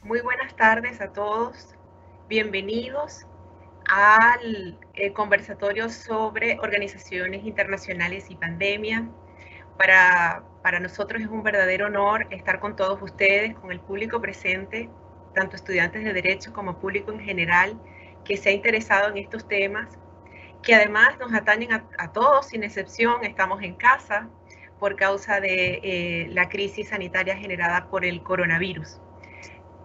Muy buenas tardes a todos. Bienvenidos al conversatorio sobre organizaciones internacionales y pandemia. Para nosotros es un verdadero honor estar con todos ustedes, con el público presente, tanto estudiantes de Derecho como público en general, que se ha interesado en estos temas, que además nos atañen a todos sin excepción. Estamos en casa por causa de la crisis sanitaria generada por el coronavirus.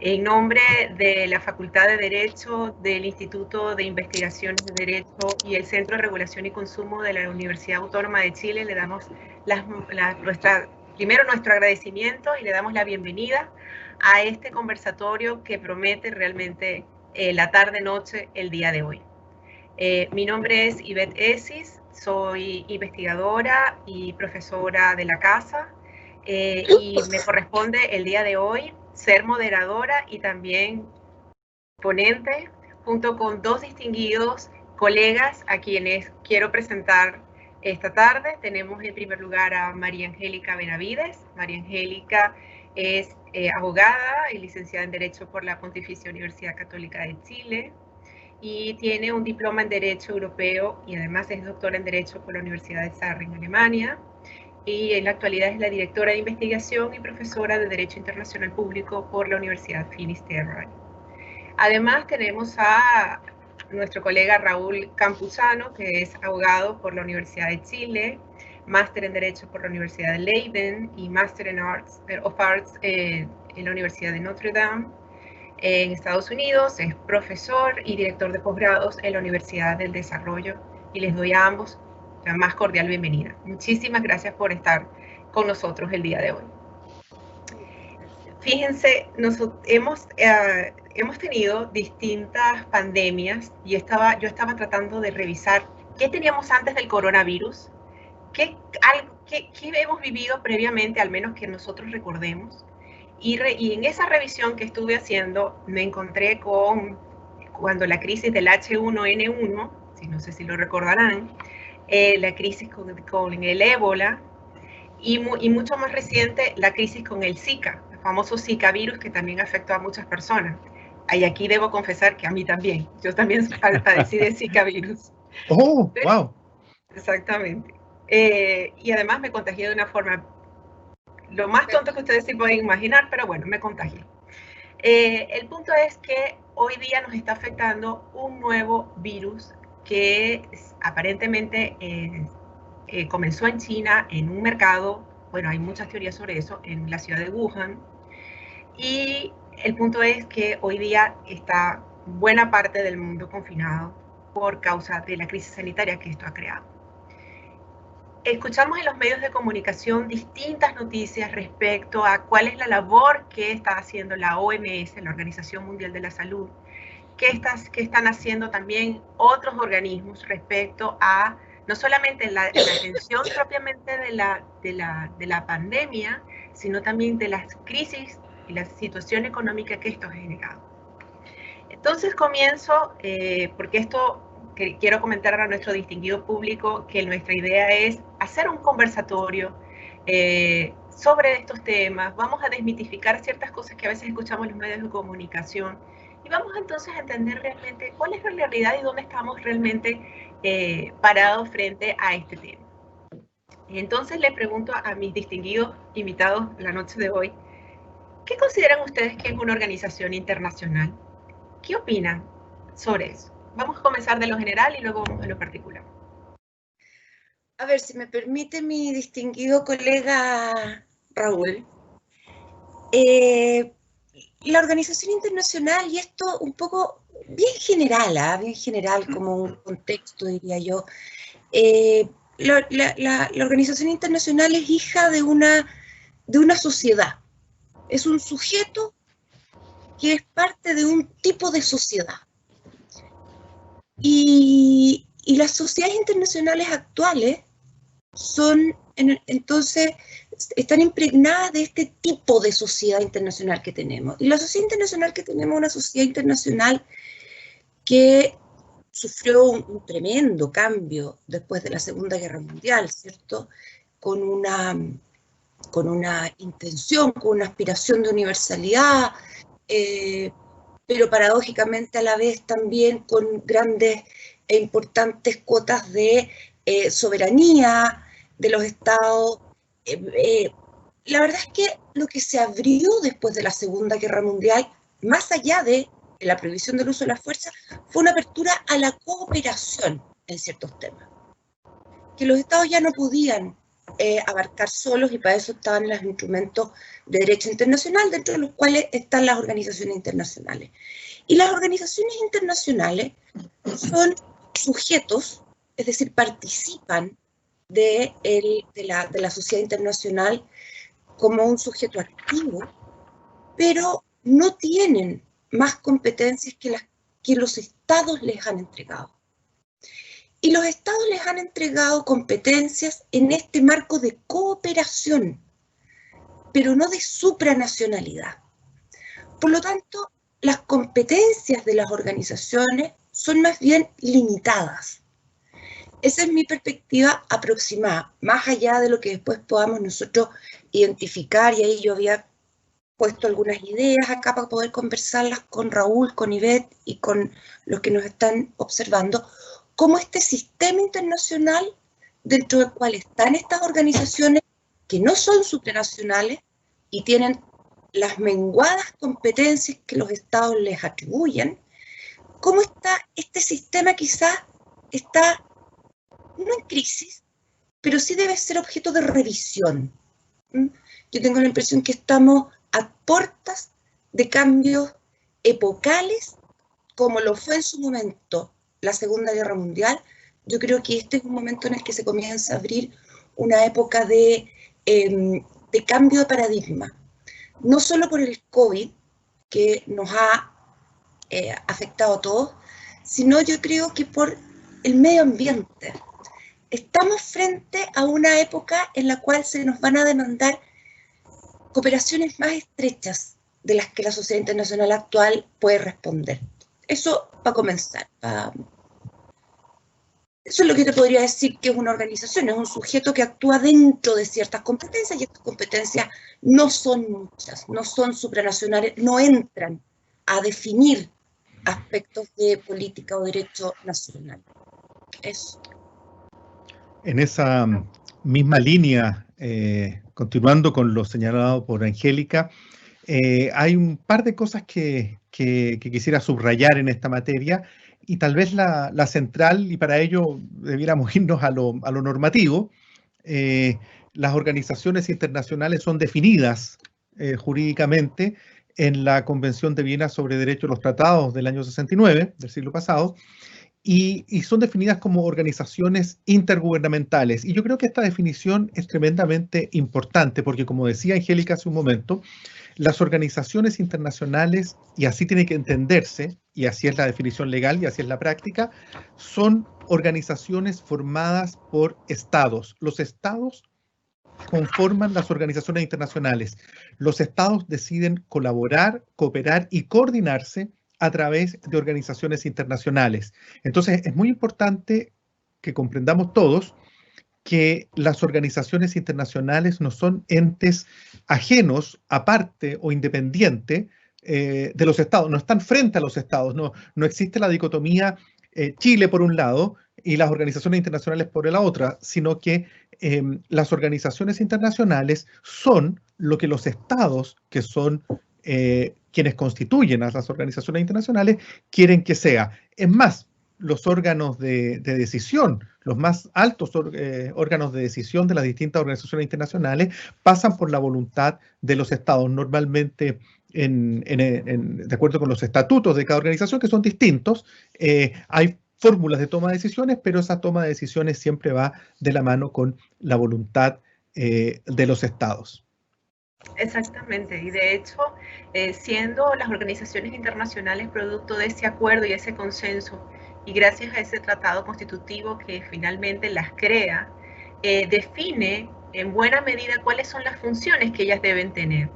En nombre de la Facultad de Derecho, del Instituto de Investigaciones de Derecho y el Centro de Regulación y Consumo de la Universidad Autónoma de Chile, le damos primero nuestro agradecimiento y le damos la bienvenida a este conversatorio que promete realmente la tarde-noche el día de hoy. Mi nombre es Ivette Esis, soy investigadora y profesora de la casa y me corresponde el día de hoy ser moderadora y también ponente, junto con dos distinguidos colegas a quienes quiero presentar esta tarde. Tenemos en primer lugar a María Angélica Benavides. María Angélica es abogada y licenciada en Derecho por la Pontificia Universidad Católica de Chile y tiene un diploma en Derecho Europeo y además es doctora en Derecho por la Universidad de Saar en Alemania. Y en la actualidad es la directora de investigación y profesora de Derecho Internacional Público por la Universidad Finisterre. Además tenemos a nuestro colega Raúl Campuzano, que es abogado por la Universidad de Chile, máster en Derecho por la Universidad de Leiden y máster en Arts en la Universidad de Notre Dame en Estados Unidos. Es profesor y director de posgrados en la Universidad del Desarrollo y les doy a ambos la más cordial bienvenida. Muchísimas gracias por estar con nosotros el día de hoy. Fíjense, hemos tenido distintas pandemias y yo estaba tratando de revisar qué teníamos antes del coronavirus, qué hemos vivido previamente, al menos que nosotros recordemos. Y en esa revisión que estuve haciendo me encontré con cuando la crisis del H1N1, no sé si lo recordarán, la crisis con el ébola y mucho más reciente la crisis con el Zika, el famoso Zika virus que también afectó a muchas personas. Y aquí debo confesar que a mí también. Yo también padecí de Zika virus. ¡Oh, wow! Exactamente. Y además me contagié de una forma lo más tonto que ustedes se pueden imaginar, pero bueno, me contagié. El punto es que hoy día nos está afectando un nuevo virus que aparentemente comenzó en China, en un mercado, bueno, hay muchas teorías sobre eso, en la ciudad de Wuhan, y el punto es que hoy día está buena parte del mundo confinado por causa de la crisis sanitaria que esto ha creado. Escuchamos en los medios de comunicación distintas noticias respecto a cuál es la labor que está haciendo la OMS, la Organización Mundial de la Salud, qué están haciendo también otros organismos respecto a no solamente la atención propiamente de la pandemia, sino también de las crisis y la situación económica que esto ha generado. Entonces comienzo, porque esto quiero comentar a nuestro distinguido público que nuestra idea es hacer un conversatorio sobre estos temas. Vamos a desmitificar ciertas cosas que a veces escuchamos en los medios de comunicación y vamos entonces a entender realmente cuál es la realidad y dónde estamos realmente parados frente a este tema. Entonces le pregunto a mis distinguidos invitados la noche de hoy, ¿qué consideran ustedes que es una organización internacional? ¿Qué opinan sobre eso? Vamos a comenzar de lo general y luego vamos a lo particular. A ver, si me permite mi distinguido colega Raúl, la organización internacional, y esto un poco bien general, como un contexto, diría yo, la organización internacional es hija de una sociedad, es un sujeto que es parte de un tipo de sociedad. Y las sociedades internacionales actuales entonces están impregnadas de este tipo de sociedad internacional que tenemos. Y la sociedad internacional que tenemos es una sociedad internacional que sufrió un tremendo cambio después de la Segunda Guerra Mundial, ¿cierto? Con una intención, con una aspiración de universalidad, pero paradójicamente a la vez también con grandes e importantes cuotas de soberanía de los estados. La verdad es que lo que se abrió después de la Segunda Guerra Mundial, más allá de la prohibición del uso de la fuerza, fue una apertura a la cooperación en ciertos temas, que los estados ya no podían abarcar solos, y para eso estaban los instrumentos de derecho internacional, dentro de los cuales están las organizaciones internacionales. Y las organizaciones internacionales son sujetos, es decir, participan de la sociedad internacional como un sujeto activo, pero no tienen más competencias que las que los estados les han entregado. Y los estados les han entregado competencias en este marco de cooperación, pero no de supranacionalidad. Por lo tanto, las competencias de las organizaciones son más bien limitadas. Esa es mi perspectiva aproximada, más allá de lo que después podamos nosotros identificar, y ahí yo había puesto algunas ideas acá para poder conversarlas con Raúl, con Ivette y con los que nos están observando, cómo este sistema internacional dentro del cual están estas organizaciones que no son supranacionales y tienen las menguadas competencias que los estados les atribuyen, cómo está este sistema quizás está no en crisis, pero sí debe ser objeto de revisión. Yo tengo la impresión que estamos a puertas de cambios epocales, como lo fue en su momento la Segunda Guerra Mundial. Yo creo que este es un momento en el que se comienza a abrir una época de cambio de paradigma, no solo por el COVID, que nos ha afectado a todos, sino yo creo que por el medio ambiente. Estamos frente a una época en la cual se nos van a demandar cooperaciones más estrechas de las que la sociedad internacional actual puede responder. Eso para comenzar. Eso es lo que te podría decir que es una organización, es un sujeto que actúa dentro de ciertas competencias, y estas competencias no son muchas, no son supranacionales, no entran a definir aspectos de política o derecho nacional. Eso. En esa misma línea, continuando con lo señalado por Angélica, hay un par de cosas que quisiera subrayar en esta materia, y tal vez la central, y para ello debiéramos irnos a lo normativo. Las organizaciones internacionales son definidas jurídicamente en la Convención de Viena sobre Derecho a los Tratados del año 69, del siglo pasado, y son definidas como organizaciones intergubernamentales. Y yo creo que esta definición es tremendamente importante porque, como decía Angélica hace un momento, las organizaciones internacionales, y así tiene que entenderse, y así es la definición legal y así es la práctica, son organizaciones formadas por estados. Los estados conforman las organizaciones internacionales. Los estados deciden colaborar, cooperar y coordinarse a través de organizaciones internacionales. Entonces, es muy importante que comprendamos todos que las organizaciones internacionales no son entes ajenos, aparte o independiente de los estados, no están frente a los estados, no existe la dicotomía Chile por un lado y las organizaciones internacionales por la otra, sino que las organizaciones internacionales son lo que los estados, que son quienes constituyen a las organizaciones internacionales, quieren que sea. Es más, los órganos de decisión, los más altos órganos de decisión de las distintas organizaciones internacionales pasan por la voluntad de los estados, normalmente de acuerdo con los estatutos de cada organización, que son distintos. Hay fórmulas de toma de decisiones, pero esa toma de decisiones siempre va de la mano con la voluntad de los estados. Exactamente, y de hecho, siendo las organizaciones internacionales producto de ese acuerdo y ese consenso, y gracias a ese tratado constitutivo que finalmente las crea, define en buena medida cuáles son las funciones que ellas deben tener.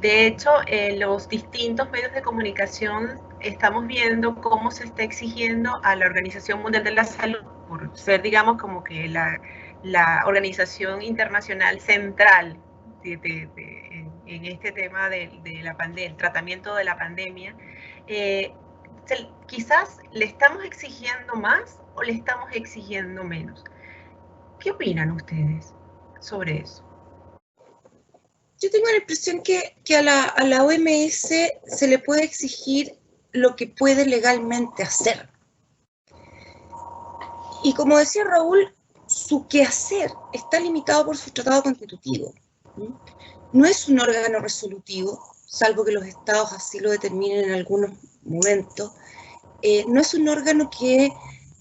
De hecho, en los distintos medios de comunicación estamos viendo cómo se está exigiendo a la Organización Mundial de la Salud, por ser, digamos, como que la organización internacional central en este tema de la pandemia, el tratamiento de la pandemia, quizás le estamos exigiendo más o le estamos exigiendo menos. ¿Qué opinan ustedes sobre eso? Yo tengo la impresión que a la OMS se le puede exigir lo que puede legalmente hacer. Y como decía Raúl, su quehacer está limitado por su tratado constitutivo. No es un órgano resolutivo, salvo que los estados así lo determinen en algunos momentos. No es un órgano que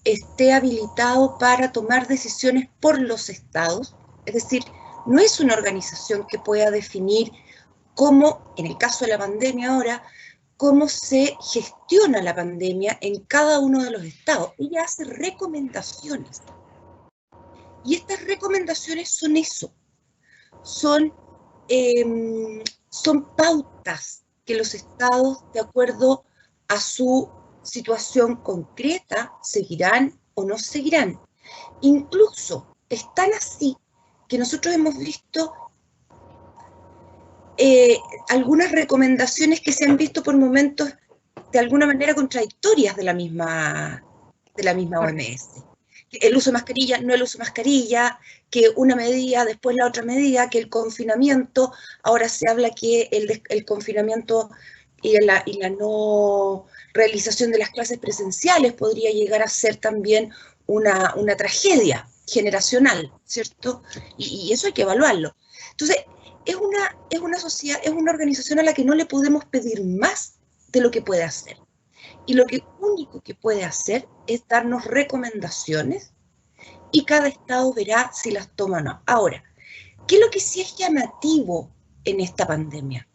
esté habilitado para tomar decisiones por los estados, es decir, no es una organización que pueda definir cómo, en el caso de la pandemia ahora, cómo se gestiona la pandemia en cada uno de los estados. Ella hace recomendaciones. Y estas recomendaciones son eso, son pautas que los estados, de acuerdo a su situación concreta, seguirán o no seguirán. Incluso es tan así que nosotros hemos visto algunas recomendaciones que se han visto por momentos de alguna manera contradictorias de la misma OMS. El uso de mascarilla, no el uso de mascarilla, que una medida, después la otra medida, que el confinamiento, ahora se habla que el confinamiento y la no realización de las clases presenciales podría llegar a ser también una tragedia generacional, ¿cierto? Y eso hay que evaluarlo. Entonces, es una sociedad, es una organización a la que no le podemos pedir más de lo que puede hacer. Y lo único que puede hacer es darnos recomendaciones y cada estado verá si las toma o no. Ahora, ¿qué es lo que sí es llamativo en esta pandemia?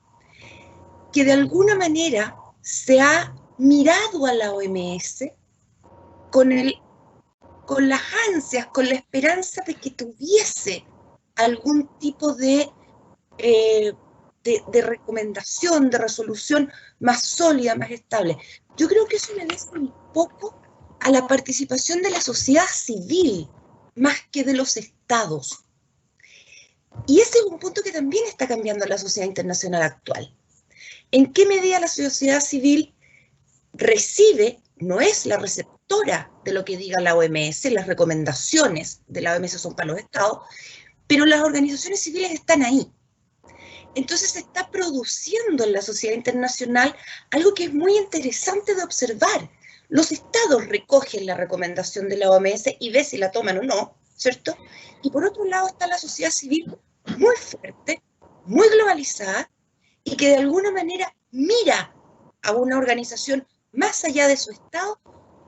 Que de alguna manera se ha mirado a la OMS con las ansias, con la esperanza de que tuviese algún tipo de recomendación, de resolución más sólida, más estable. Yo creo que eso obedece un poco a la participación de la sociedad civil, más que de los estados. Y ese es un punto que también está cambiando la sociedad internacional actual. ¿En qué medida la sociedad civil recibe, no es la receptora de lo que diga la OMS, las recomendaciones de la OMS son para los estados, pero las organizaciones civiles están ahí? Entonces se está produciendo en la sociedad internacional algo que es muy interesante de observar. Los estados recogen la recomendación de la OMS y ven si la toman o no, ¿cierto? Y por otro lado está la sociedad civil muy fuerte, muy globalizada, y que de alguna manera mira a una organización más allá de su estado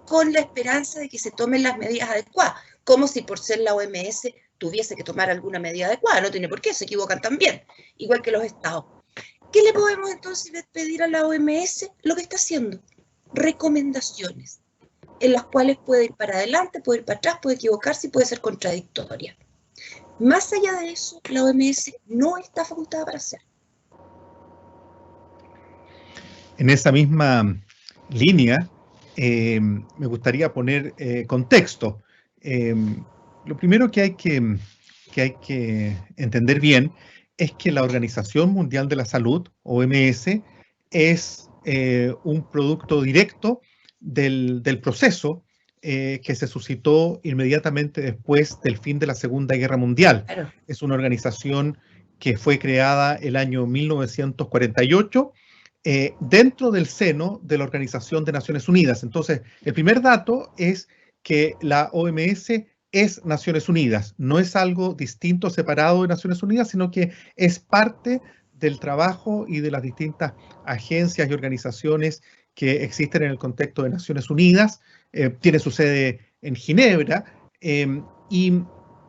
con la esperanza de que se tomen las medidas adecuadas, como si por ser la OMS tuviese que tomar alguna medida adecuada. No tiene por qué, se equivocan también, igual que los estados. ¿Qué le podemos entonces pedir a la OMS? Lo que está haciendo, recomendaciones, en las cuales puede ir para adelante, puede ir para atrás, puede equivocarse y puede ser contradictoria. Más allá de eso, la OMS no está facultada para hacer. En esa misma línea, me gustaría poner contexto. Lo primero que hay que entender bien es que la Organización Mundial de la Salud, OMS, es un producto directo del proceso que se suscitó inmediatamente después del fin de la Segunda Guerra Mundial. Claro. Es una organización que fue creada el año 1948 dentro del seno de la Organización de Naciones Unidas. Entonces, el primer dato es que la OMS es Naciones Unidas, no es algo distinto, separado de Naciones Unidas, sino que es parte del trabajo y de las distintas agencias y organizaciones que existen en el contexto de Naciones Unidas. Tiene su sede en Ginebra y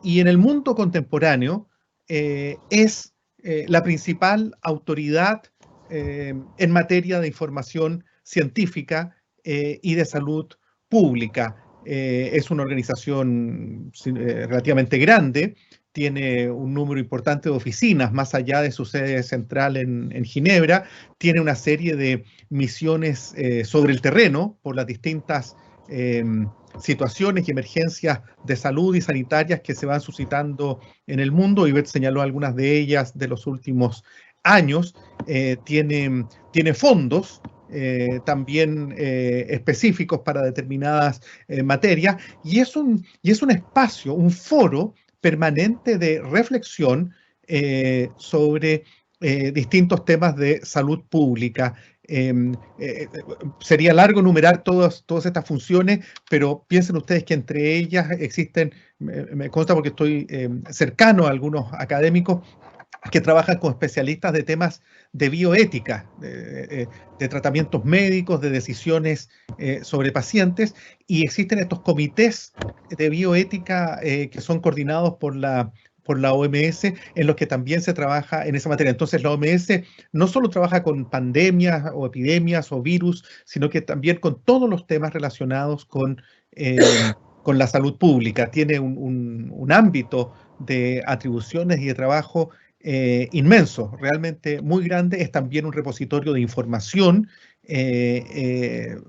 en el mundo contemporáneo es la principal autoridad en materia de información científica y de salud pública. Es una organización relativamente grande, tiene un número importante de oficinas más allá de su sede central en Ginebra, tiene una serie de misiones sobre el terreno por las distintas situaciones y emergencias de salud y sanitarias que se van suscitando en el mundo. Ivette señaló algunas de ellas de los últimos años tiene fondos también específicos para determinadas materias, y es un espacio, un foro permanente de reflexión sobre distintos temas de salud pública. Sería largo enumerar todas estas funciones, pero piensen ustedes que entre ellas existen, me consta porque estoy cercano a algunos académicos que trabajan con especialistas de temas de bioética, de tratamientos médicos, de decisiones sobre pacientes, y existen estos comités de bioética que son coordinados por la OMS, en los que también se trabaja en esa materia. Entonces, la OMS no solo trabaja con pandemias o epidemias o virus, sino que también con todos los temas relacionados con la salud pública. Tiene un ámbito de atribuciones y de trabajo inmenso, realmente muy grande. Es también un repositorio de información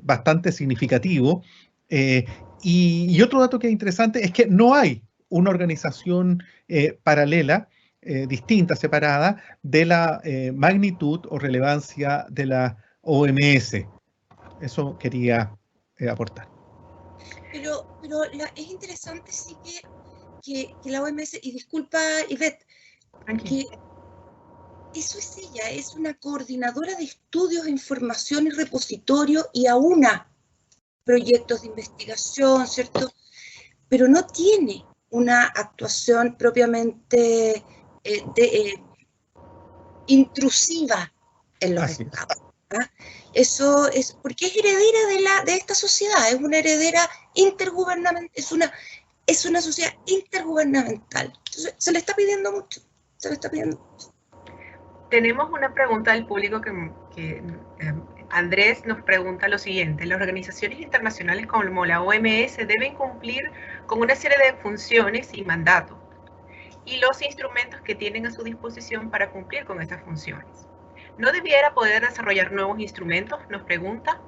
bastante significativo. Y otro dato que es interesante es que no hay una organización paralela, distinta, separada, de la magnitud o relevancia de la OMS. Eso quería aportar. Pero es interesante sí que la OMS, y disculpa Ivette, que eso es ella, es una coordinadora de estudios, información y repositorio, y aúna proyectos de investigación, ¿cierto? Pero no tiene una actuación propiamente intrusiva en los estados. ¿Ah? Eso es porque es heredera de esta sociedad, es una heredera intergubernamental, es una sociedad intergubernamental. Entonces, se le está pidiendo mucho. Tenemos una pregunta del público que Andrés nos pregunta lo siguiente: las organizaciones internacionales como la OMS deben cumplir con una serie de funciones y mandatos, y los instrumentos que tienen a su disposición para cumplir con esas funciones. ¿No debiera poder desarrollar nuevos instrumentos?, nos pregunta.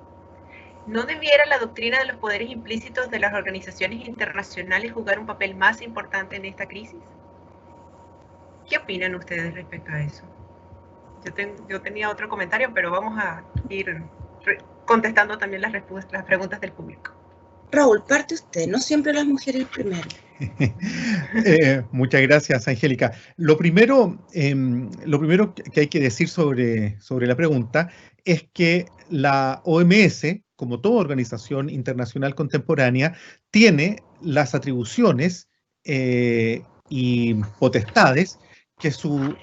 ¿No debiera la doctrina de los poderes implícitos de las organizaciones internacionales jugar un papel más importante en esta crisis? ¿Qué opinan ustedes respecto a eso? Yo tenía otro comentario, pero vamos a ir contestando también las preguntas del público. Raúl, parte usted, no siempre las mujeres primero. Muchas gracias, Angélica. Lo primero que hay que decir sobre la pregunta es que la OMS, como toda organización internacional contemporánea, tiene las atribuciones y potestades que su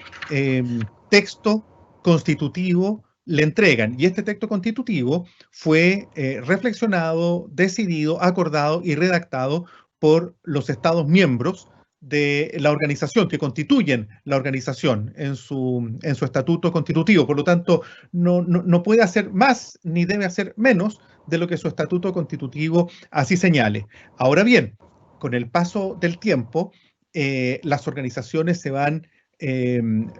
texto constitutivo le entregan. Y este texto constitutivo fue reflexionado, decidido, acordado y redactado por los Estados miembros de la organización, que constituyen la organización en su estatuto constitutivo. Por lo tanto, no puede hacer más ni debe hacer menos de lo que su estatuto constitutivo así señale. Ahora bien, con el paso del tiempo, las organizaciones se van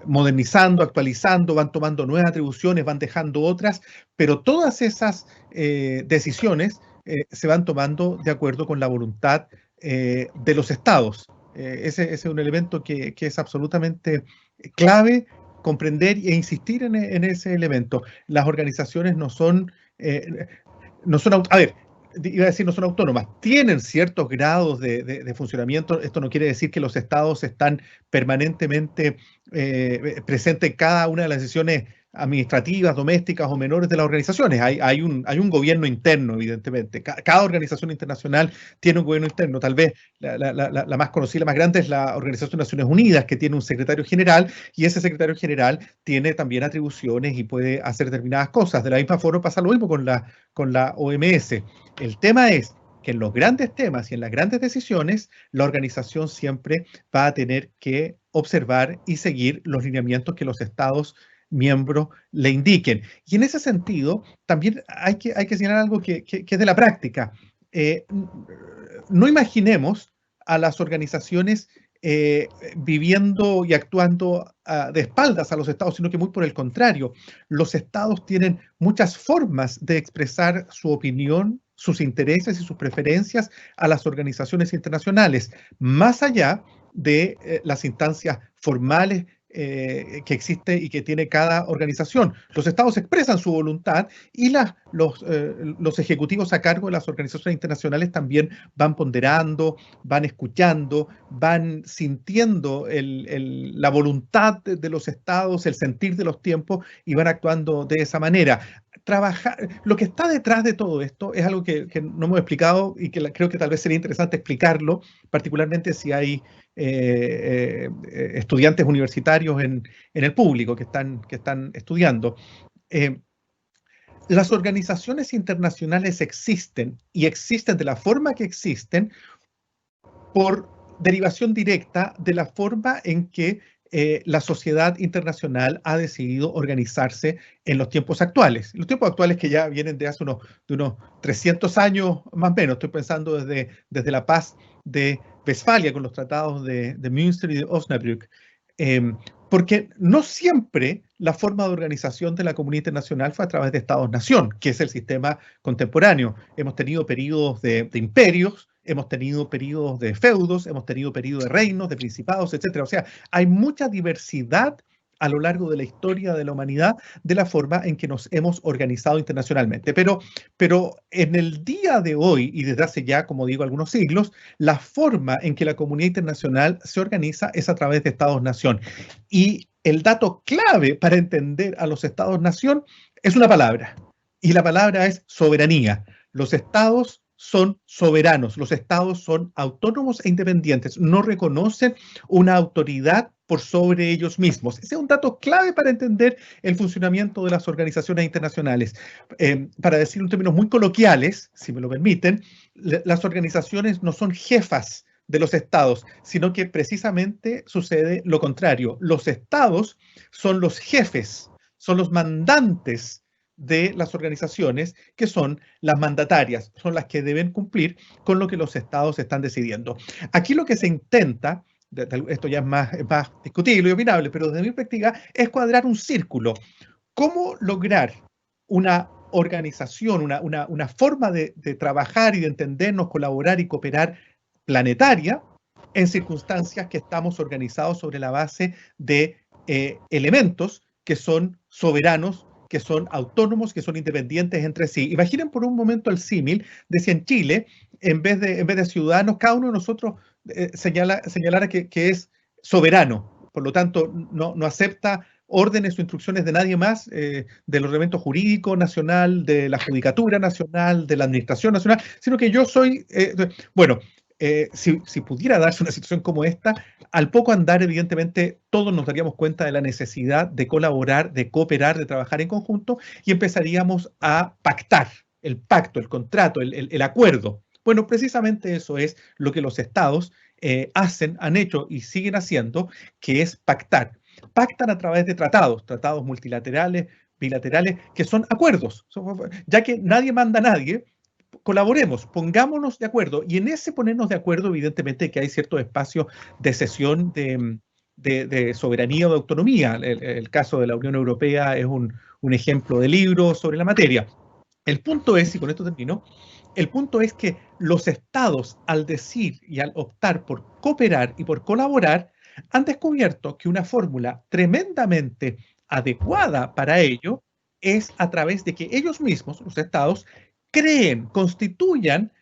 modernizando, actualizando, van tomando nuevas atribuciones, van dejando otras, pero todas esas decisiones se van tomando de acuerdo con la voluntad de los estados. Ese es un elemento que es absolutamente clave comprender e insistir en ese elemento. Las organizaciones no son autónomas, tienen ciertos grados de funcionamiento. Esto no quiere decir que los estados están permanentemente presentes en cada una de las decisiones administrativas, domésticas o menores de las organizaciones. Hay un gobierno interno, evidentemente. Cada organización internacional tiene un gobierno interno. Tal vez la más conocida, la más grande, es la Organización de Naciones Unidas, que tiene un secretario general, y ese secretario general tiene también atribuciones y puede hacer determinadas cosas. De la misma forma pasa lo mismo con la OMS. El tema es que en los grandes temas y en las grandes decisiones, la organización siempre va a tener que observar y seguir los lineamientos que los estados miembros le indiquen. Y en ese sentido, también hay que señalar algo que es de la práctica. No imaginemos a las organizaciones viviendo y actuando de espaldas a los estados, sino que muy por el contrario. Los estados tienen muchas formas de expresar su opinión, sus intereses y sus preferencias a las organizaciones internacionales, más allá de las instancias formales que existe y que tiene cada organización. Los estados expresan su voluntad y los ejecutivos a cargo de las organizaciones internacionales también van ponderando, van escuchando, van sintiendo la voluntad de los estados, el sentir de los tiempos y van actuando de esa manera. Lo que está detrás de todo esto es algo que no hemos explicado y que creo que tal vez sería interesante explicarlo, particularmente si hay estudiantes universitarios en el público que están estudiando. Las organizaciones internacionales existen y existen de la forma que existen por derivación directa de la forma en que la sociedad internacional ha decidido organizarse en los tiempos actuales. Los tiempos actuales que ya vienen de hace unos 300 años más o menos. Estoy pensando desde la paz de Westfalia con los tratados de Münster y de Osnabrück. Porque no siempre la forma de organización de la comunidad internacional fue a través de Estados-nación, que es el sistema contemporáneo. Hemos tenido periodos de imperios, hemos tenido periodos de feudos, hemos tenido periodos de reinos, de principados, etc. O sea, hay mucha diversidad a lo largo de la historia de la humanidad de la forma en que nos hemos organizado internacionalmente. Pero en el día de hoy, y desde hace ya, como digo, algunos siglos, la forma en que la comunidad internacional se organiza es a través de Estados-nación. Y el dato clave para entender a los Estados-nación es una palabra, y la palabra es soberanía. Los estados son soberanos, los estados son autónomos e independientes, no reconocen una autoridad por sobre ellos mismos. Ese es un dato clave para entender el funcionamiento de las organizaciones internacionales. Para decirlo en términos muy coloquiales, si me lo permiten, las organizaciones no son jefas de los estados, sino que precisamente sucede lo contrario. Los estados son los jefes, son los mandantes de las organizaciones, que son las mandatarias, son las que deben cumplir con lo que los estados están decidiendo. Aquí lo que se intenta, esto ya es más discutible y opinable, pero desde mi perspectiva es cuadrar un círculo. ¿Cómo lograr una organización, una forma de trabajar y de entendernos, colaborar y cooperar planetaria en circunstancias que estamos organizados sobre la base de elementos que son soberanos, que son autónomos, que son independientes entre sí? Imaginen por un momento el símil de si en Chile, en vez de ciudadanos, cada uno de nosotros señalara que es soberano, por lo tanto no acepta órdenes o instrucciones de nadie más, del ordenamiento jurídico nacional, de la judicatura nacional, de la administración nacional, sino que yo soy, si pudiera darse una situación como esta, al poco andar, evidentemente, todos nos daríamos cuenta de la necesidad de colaborar, de cooperar, de trabajar en conjunto y empezaríamos a pactar, el pacto, el contrato, el acuerdo. Bueno, precisamente eso es lo que los estados han hecho y siguen haciendo, que es pactar. Pactan a través de tratados multilaterales, bilaterales, que son acuerdos. Ya que nadie manda a nadie, colaboremos, pongámonos de acuerdo. Y en ese ponernos de acuerdo, evidentemente que hay ciertos espacios de cesión de soberanía o de autonomía. El caso de la Unión Europea es un ejemplo de libro sobre la materia. El punto es, y con esto termino, el punto es que los estados, al decir y al optar por cooperar y por colaborar, han descubierto que una fórmula tremendamente adecuada para ello es a través de que ellos mismos, los estados, constituyan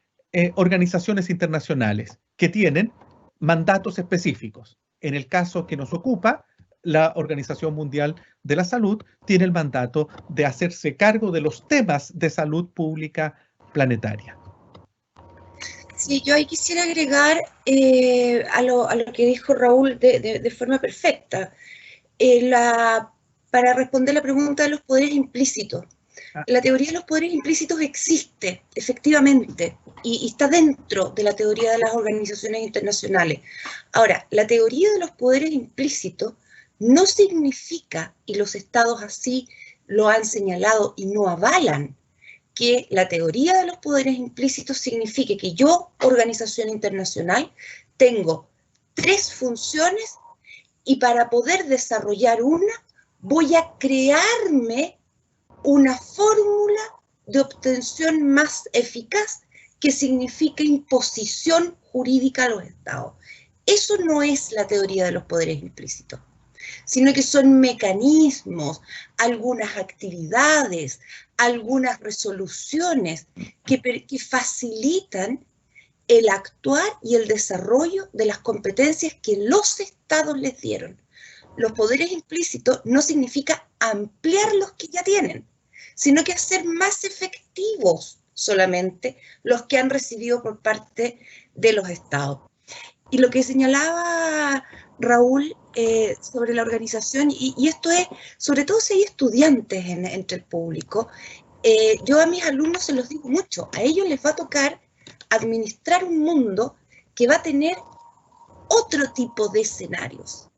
organizaciones internacionales que tienen mandatos específicos. En el caso que nos ocupa, la Organización Mundial de la Salud tiene el mandato de hacerse cargo de los temas de salud pública planetaria. Sí, yo ahí quisiera agregar a lo que dijo Raúl de forma perfecta. Para responder la pregunta de los poderes implícitos. La teoría de los poderes implícitos existe, efectivamente, y está dentro de la teoría de las organizaciones internacionales. Ahora, la teoría de los poderes implícitos no significa, y los estados así lo han señalado y no avalan, que la teoría de los poderes implícitos signifique que yo, organización internacional, tengo 3 funciones y para poder desarrollar una, voy a crearme una fórmula de obtención más eficaz que significa imposición jurídica a los estados. Eso no es la teoría de los poderes implícitos. sino que son mecanismos, algunas actividades, algunas resoluciones que facilitan el actuar y el desarrollo de las competencias que los estados les dieron. Los poderes implícitos no significa ampliar los que ya tienen, sino que hacer más efectivos solamente los que han recibido por parte de los estados. Y lo que señalaba Raúl sobre la organización, y esto es, sobre todo si hay estudiantes entre el público, yo a mis alumnos se los digo mucho, a ellos les va a tocar administrar un mundo que va a tener otro tipo de escenarios.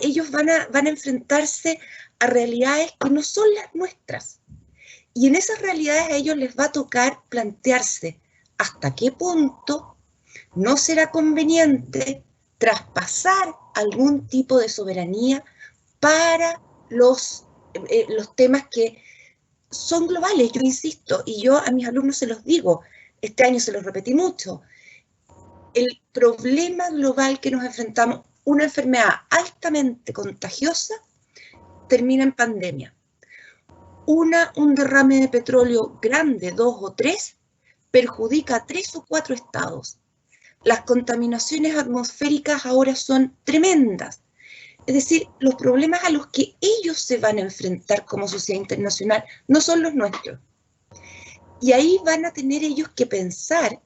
Ellos van a enfrentarse a realidades que no son las nuestras. Y en esas realidades a ellos les va a tocar plantearse hasta qué punto no será conveniente traspasar algún tipo de soberanía para los temas que son globales. Yo insisto, y yo a mis alumnos se los digo, este año se los repetí mucho, el problema global que nos enfrentamos, una enfermedad altamente contagiosa, termina en pandemia. Un derrame de petróleo grande, 2 o 3, perjudica a 3 o 4 estados. Las contaminaciones atmosféricas ahora son tremendas. Es decir, los problemas a los que ellos se van a enfrentar como sociedad internacional no son los nuestros. Y ahí van a tener ellos que pensar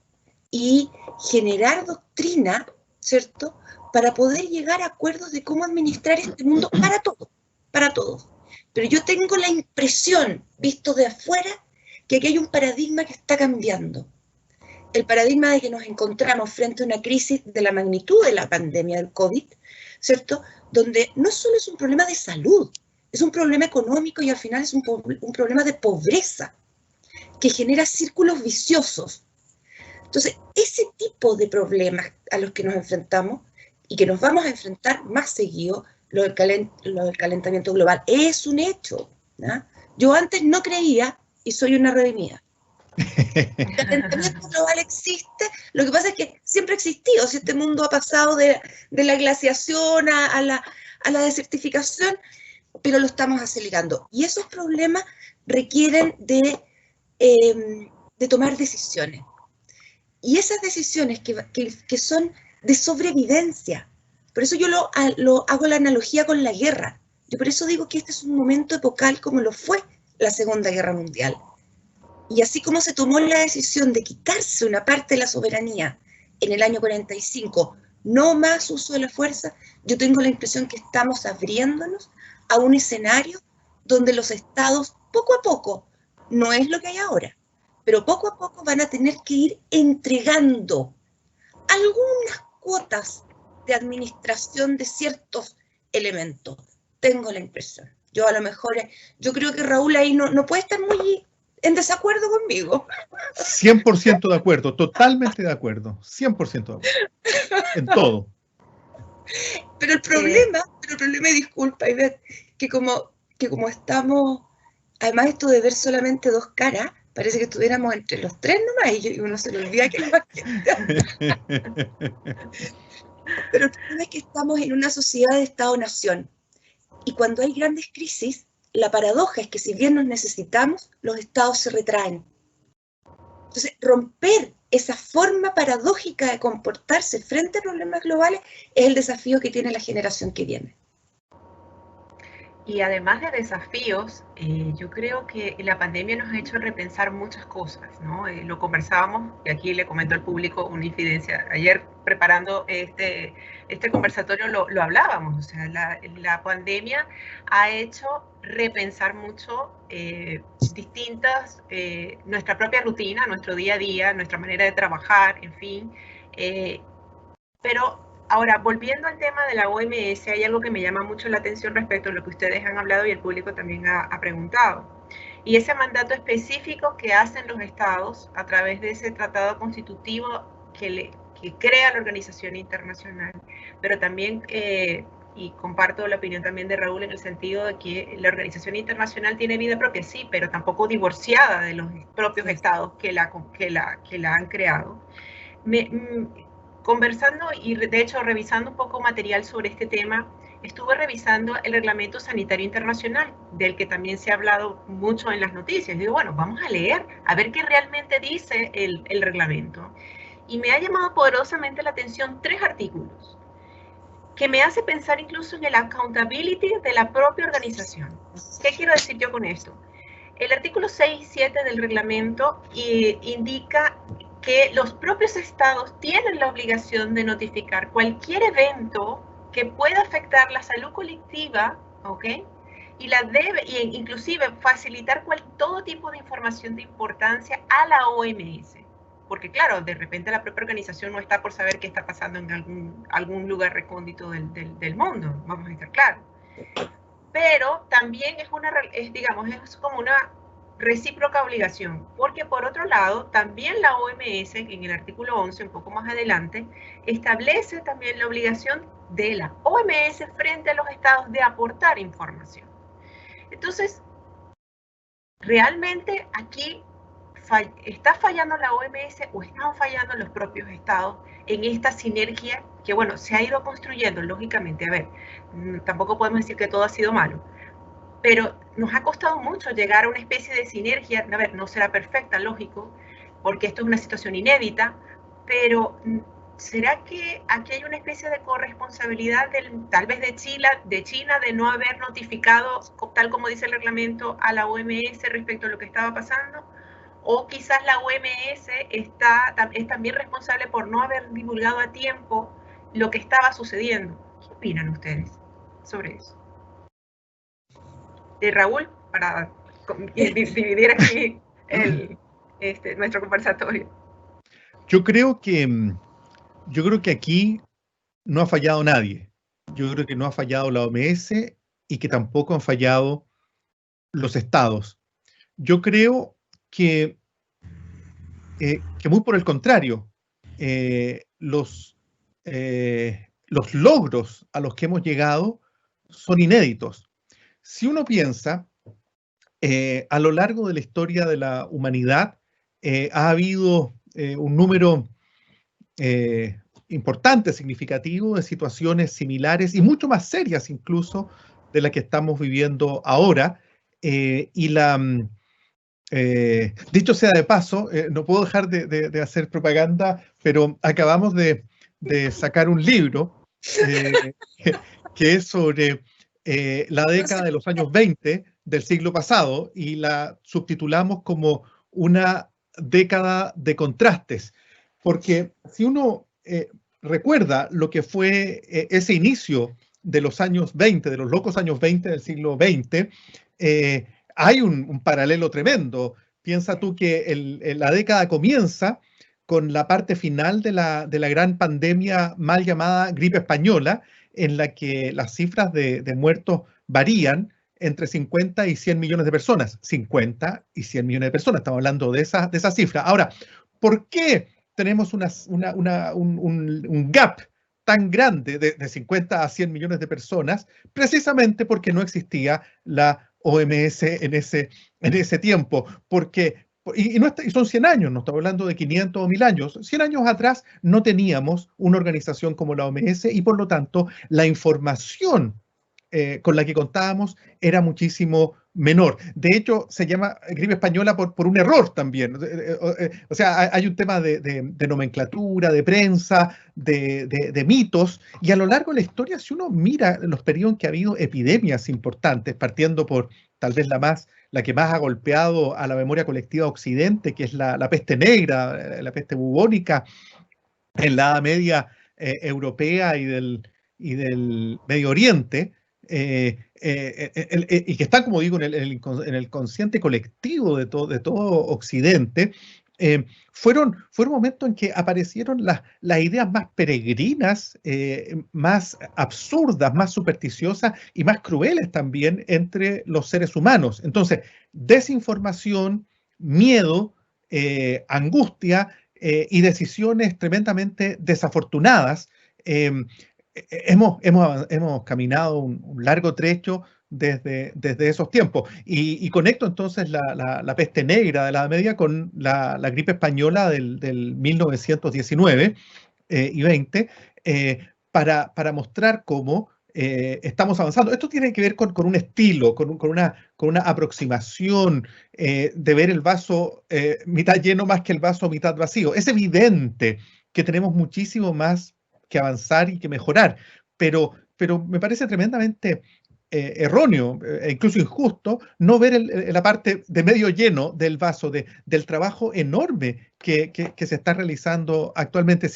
y generar doctrina, ¿cierto?, para poder llegar a acuerdos de cómo administrar este mundo para todos. Pero yo tengo la impresión, visto de afuera, que aquí hay un paradigma que está cambiando. El paradigma de que nos encontramos frente a una crisis de la magnitud de la pandemia del COVID, ¿cierto?, donde no solo es un problema de salud, es un problema económico y al final es un problema de pobreza que genera círculos viciosos. Entonces, ese tipo de problemas a los que nos enfrentamos y que nos vamos a enfrentar más seguido, lo del calentamiento global, es un hecho, ¿no? Yo antes no creía y soy una redimida. El calentamiento global existe, lo que pasa es que siempre ha existido, si este mundo ha pasado de la glaciación a la desertificación, pero lo estamos acelerando. Y esos problemas requieren de tomar decisiones. Y esas decisiones que son de sobrevivencia, por eso yo hago la analogía con la guerra. Yo por eso digo que este es un momento epocal como lo fue la Segunda Guerra Mundial. Y así como se tomó la decisión de quitarse una parte de la soberanía en el año 45, no más uso de la fuerza, yo tengo la impresión que estamos abriéndonos a un escenario donde los estados, poco a poco, no es lo que hay ahora, pero poco a poco van a tener que ir entregando algunas cuotas de administración de ciertos elementos. Tengo la impresión. Yo a lo mejor, yo creo que Raúl ahí no puede estar muy en desacuerdo conmigo. 100% de acuerdo, totalmente de acuerdo, 100% de acuerdo, en todo. Pero el problema, disculpa, Ivette, que como estamos, además esto de ver solamente dos caras, parece que estuviéramos entre los tres nomás y uno se le olvida que hay más gente. Pero el problema es que estamos en una sociedad de Estado-Nación y cuando hay grandes crisis, la paradoja es que si bien nos necesitamos, los estados se retraen. Entonces, romper esa forma paradójica de comportarse frente a problemas globales es el desafío que tiene la generación que viene. Y además de desafíos, yo creo que la pandemia nos ha hecho repensar muchas cosas, ¿no? Lo conversábamos, y aquí le comento al público una infidencia. Ayer, preparando este conversatorio, lo hablábamos. O sea, la pandemia ha hecho repensar mucho nuestra propia rutina, nuestro día a día, nuestra manera de trabajar, en fin. Pero ahora, volviendo al tema de la OMS, hay algo que me llama mucho la atención respecto a lo que ustedes han hablado y el público también ha preguntado. Y ese mandato específico que hacen los estados a través de ese tratado constitutivo que crea la organización internacional, pero también, y comparto la opinión también de Raúl en el sentido de que la organización internacional tiene vida propia, sí, pero tampoco divorciada de los propios estados que la han creado. Conversando y de hecho revisando un poco material sobre este tema, estuve revisando el Reglamento Sanitario Internacional, del que también se ha hablado mucho en las noticias. Digo, bueno, vamos a leer, a ver qué realmente dice el reglamento. Y me ha llamado poderosamente la atención 3 artículos, que me hace pensar incluso en el accountability de la propia organización. ¿Qué quiero decir yo con esto? El artículo 6 y 7 del reglamento indica que los propios estados tienen la obligación de notificar cualquier evento que pueda afectar la salud colectiva, ¿ok? Y inclusive facilitar todo tipo de información de importancia a la OMS. Porque claro, de repente la propia organización no está por saber qué está pasando en algún lugar recóndito del mundo, vamos a estar claros. Pero también es como una recíproca obligación, porque por otro lado, también la OMS, en el artículo 11, un poco más adelante, establece también la obligación de la OMS frente a los estados de aportar información. Entonces, realmente aquí ¿está fallando la OMS o están fallando los propios estados en esta sinergia que, bueno, se ha ido construyendo, lógicamente? A ver, tampoco podemos decir que todo ha sido malo, pero nos ha costado mucho llegar a una especie de sinergia. A ver, no será perfecta, lógico, porque esto es una situación inédita, pero ¿será que aquí hay una especie de corresponsabilidad tal vez de China de no haber notificado, tal como dice el reglamento, a la OMS respecto a lo que estaba pasando? O quizás la OMS es también responsable por no haber divulgado a tiempo lo que estaba sucediendo. ¿Qué opinan ustedes sobre eso? Raúl, para dividir aquí nuestro conversatorio. Yo creo que aquí no ha fallado nadie. Yo creo que no ha fallado la OMS y que tampoco han fallado los estados. Yo creo que muy por el contrario, los logros a los que hemos llegado son inéditos. Si uno piensa, a lo largo de la historia de la humanidad, ha habido un número importante, significativo, de situaciones similares y mucho más serias incluso de la que estamos viviendo ahora. Dicho sea de paso, no puedo dejar de hacer propaganda, pero acabamos de sacar un libro que es sobre la década de los años 20 del siglo pasado, y la subtitulamos como una década de contrastes, porque si uno recuerda lo que fue ese inicio de los años 20, de los locos años 20 del siglo XX, hay un paralelo tremendo. Piensa tú que la década comienza con la parte final de la gran pandemia mal llamada gripe española, en la que las cifras de muertos varían entre 50 y 100 millones de personas. 50 y 100 millones de personas, estamos hablando de esa cifra. Ahora, ¿por qué tenemos un gap tan grande de 50 a 100 millones de personas? Precisamente porque no existía la OMS en ese tiempo, y son 100 años, no estamos hablando de 500 o 1000 años. 100 años atrás no teníamos una organización como la OMS y por lo tanto la información con la que contábamos era muchísimo menor. De hecho, se llama gripe española por un error también. O sea, hay un tema de nomenclatura, de prensa, de mitos, y a lo largo de la historia, si uno mira los periodos en que ha habido epidemias importantes, partiendo por tal vez la que más ha golpeado a la memoria colectiva occidente, que es la peste negra, la peste bubónica, en la Edad Media europea y del Medio Oriente, y que está, como digo, en el consciente colectivo de todo Occidente, fueron momentos en que aparecieron las ideas más peregrinas, más absurdas, más supersticiosas y más crueles también entre los seres humanos. Entonces, desinformación, miedo, angustia y decisiones tremendamente desafortunadas. Hemos caminado un largo trecho desde esos tiempos. Y conecto entonces la peste negra de la Edad Media con la gripe española del 1919 y 20, para mostrar cómo estamos avanzando. Esto tiene que ver con un estilo, con una aproximación de ver el vaso mitad lleno más que el vaso mitad vacío. Es evidente que tenemos muchísimo más que avanzar y que mejorar, pero me parece tremendamente erróneo e incluso injusto no ver la parte de medio lleno del vaso, del trabajo enorme que se está realizando actualmente.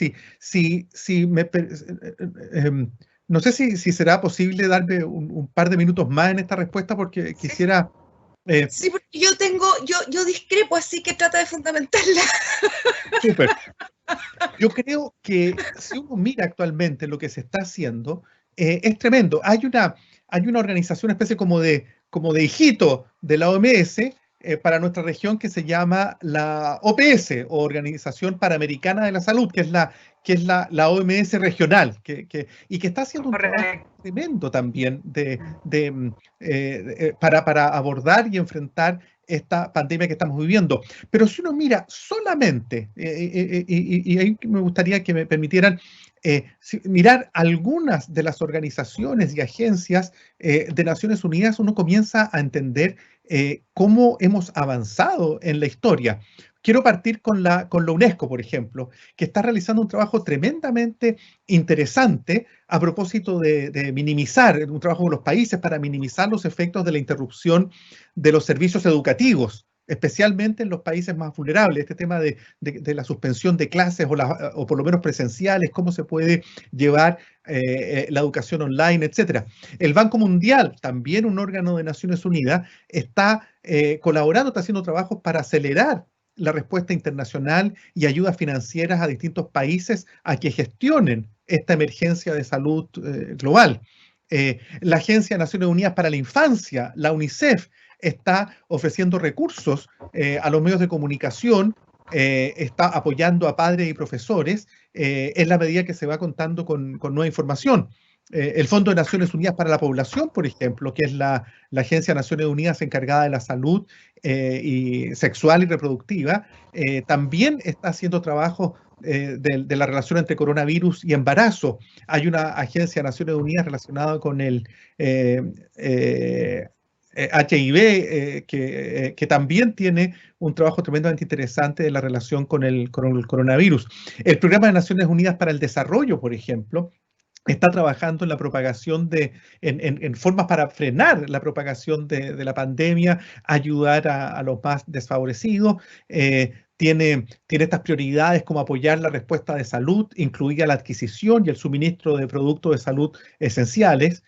No sé si será posible darme un par de minutos más en esta respuesta, porque quisiera... Sí, porque yo discrepo, así que trata de fundamentarla. Súper. Yo creo que si uno mira actualmente lo que se está haciendo, es tremendo. Hay una organización, especie como de hijito de la OMS para nuestra región, que se llama la OPS, o Organización Panamericana de la Salud, que es la OMS regional, y que está haciendo un trabajo tremendo también para abordar y enfrentar esta pandemia que estamos viviendo. Pero si uno mira solamente, y ahí me gustaría que me permitieran mirar algunas de las organizaciones y agencias de Naciones Unidas, uno comienza a entender cómo hemos avanzado en la historia. Quiero partir con la UNESCO, por ejemplo, que está realizando un trabajo tremendamente interesante a propósito de minimizar, un trabajo con los países para minimizar los efectos de la interrupción de los servicios educativos, especialmente en los países más vulnerables. Este tema de la suspensión de clases o por lo menos presenciales, cómo se puede llevar la educación online, etcétera. El Banco Mundial, también un órgano de Naciones Unidas, está colaborando, está haciendo trabajos para acelerar la respuesta internacional y ayudas financieras a distintos países a que gestionen esta emergencia de salud global. La Agencia de Naciones Unidas para la Infancia, la UNICEF, está ofreciendo recursos a los medios de comunicación, está apoyando a padres y profesores en la medida que se va contando con nueva información. El Fondo de Naciones Unidas para la Población, por ejemplo, que es la Agencia de Naciones Unidas encargada de la salud y sexual y reproductiva, también está haciendo trabajo de la relación entre coronavirus y embarazo. Hay una agencia de Naciones Unidas relacionada con el HIV, que también tiene un trabajo tremendamente interesante de la relación con el coronavirus. El Programa de Naciones Unidas para el Desarrollo, por ejemplo, está trabajando en la propagación en formas para frenar la propagación de la pandemia, ayudar a los más desfavorecidos. Tiene estas prioridades como apoyar la respuesta de salud, incluida la adquisición y el suministro de productos de salud esenciales,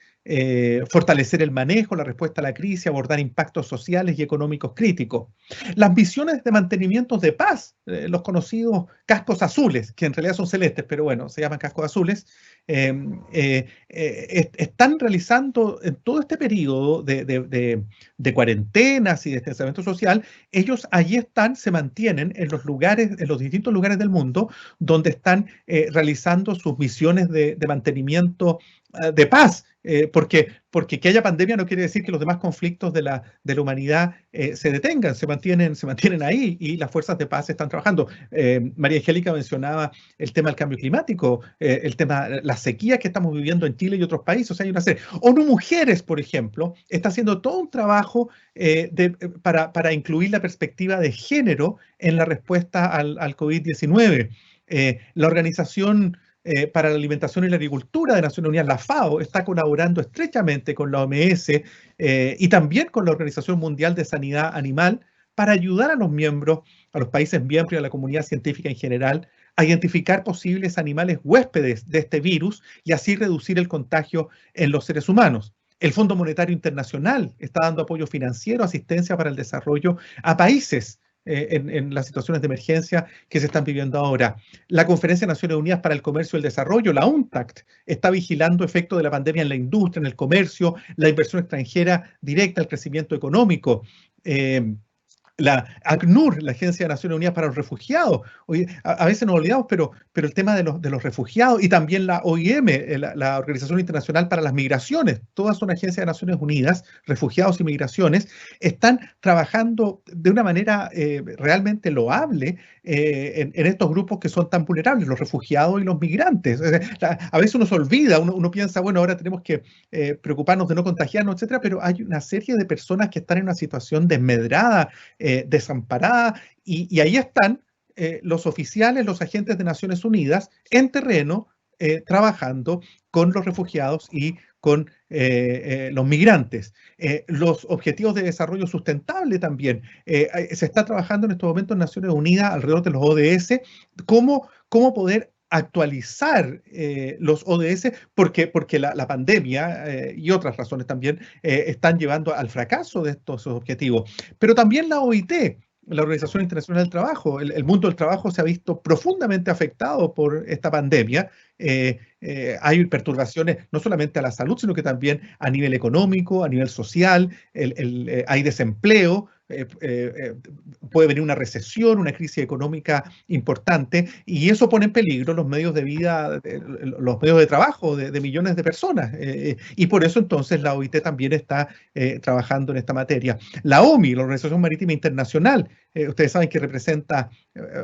fortalecer el manejo, la respuesta a la crisis, abordar impactos sociales y económicos críticos. Las misiones de mantenimiento de paz, los conocidos cascos azules, que en realidad son celestes, pero bueno, se llaman cascos azules, están realizando en todo este periodo de cuarentenas y de distanciamiento social. Ellos allí están, se mantienen en los distintos lugares del mundo donde están realizando sus misiones de mantenimiento de paz, porque que haya pandemia no quiere decir que los demás conflictos de la humanidad se detengan, se mantienen ahí, y las fuerzas de paz están trabajando. María Angélica mencionaba el tema del cambio climático, el tema, las sequías que estamos viviendo en Chile y otros países. O sea, hay una serie. ONU Mujeres, por ejemplo, está haciendo todo un trabajo para incluir la perspectiva de género en la respuesta al COVID-19. La Organización para la Alimentación y la Agricultura de Naciones Unidas, la FAO, está colaborando estrechamente con la OMS y también con la Organización Mundial de Sanidad Animal para ayudar a los miembros, a los países miembros y a la comunidad científica en general a identificar posibles animales huéspedes de este virus y así reducir el contagio en los seres humanos. El Fondo Monetario Internacional está dando apoyo financiero, asistencia para el desarrollo a países en las situaciones de emergencia que se están viviendo ahora. La Conferencia de Naciones Unidas para el Comercio y el Desarrollo, la UNCTAD, está vigilando efectos de la pandemia en la industria, en el comercio, la inversión extranjera directa, el crecimiento económico. La ACNUR, la Agencia de Naciones Unidas para los Refugiados. Oye, a veces nos olvidamos, pero el tema de los refugiados, y también la OIM, la Organización Internacional para las Migraciones, todas son agencias de Naciones Unidas, refugiados y migraciones, están trabajando de una manera realmente loable en estos grupos que son tan vulnerables, los refugiados y los migrantes. A veces uno se olvida, uno piensa, bueno, ahora tenemos que preocuparnos de no contagiarnos, etcétera, pero hay una serie de personas que están en una situación desmedrada, desamparada, y ahí están los oficiales, los agentes de Naciones Unidas en terreno, trabajando con los refugiados y con los migrantes. Los objetivos de desarrollo sustentable también. Se está trabajando en estos momentos en Naciones Unidas alrededor de los ODS, cómo poder actualizar los ODS, porque la pandemia y otras razones también están llevando al fracaso de estos objetivos. Pero también la OIT, la Organización Internacional del Trabajo, el mundo del trabajo se ha visto profundamente afectado por esta pandemia. Hay perturbaciones no solamente a la salud, sino que también a nivel económico, a nivel social, hay desempleo, puede venir una recesión, una crisis económica importante, y eso pone en peligro los medios de vida, los medios de trabajo de millones de personas. Y por eso entonces la OIT también está trabajando en esta materia. La OMI, la Organización Marítima Internacional, ustedes saben que representa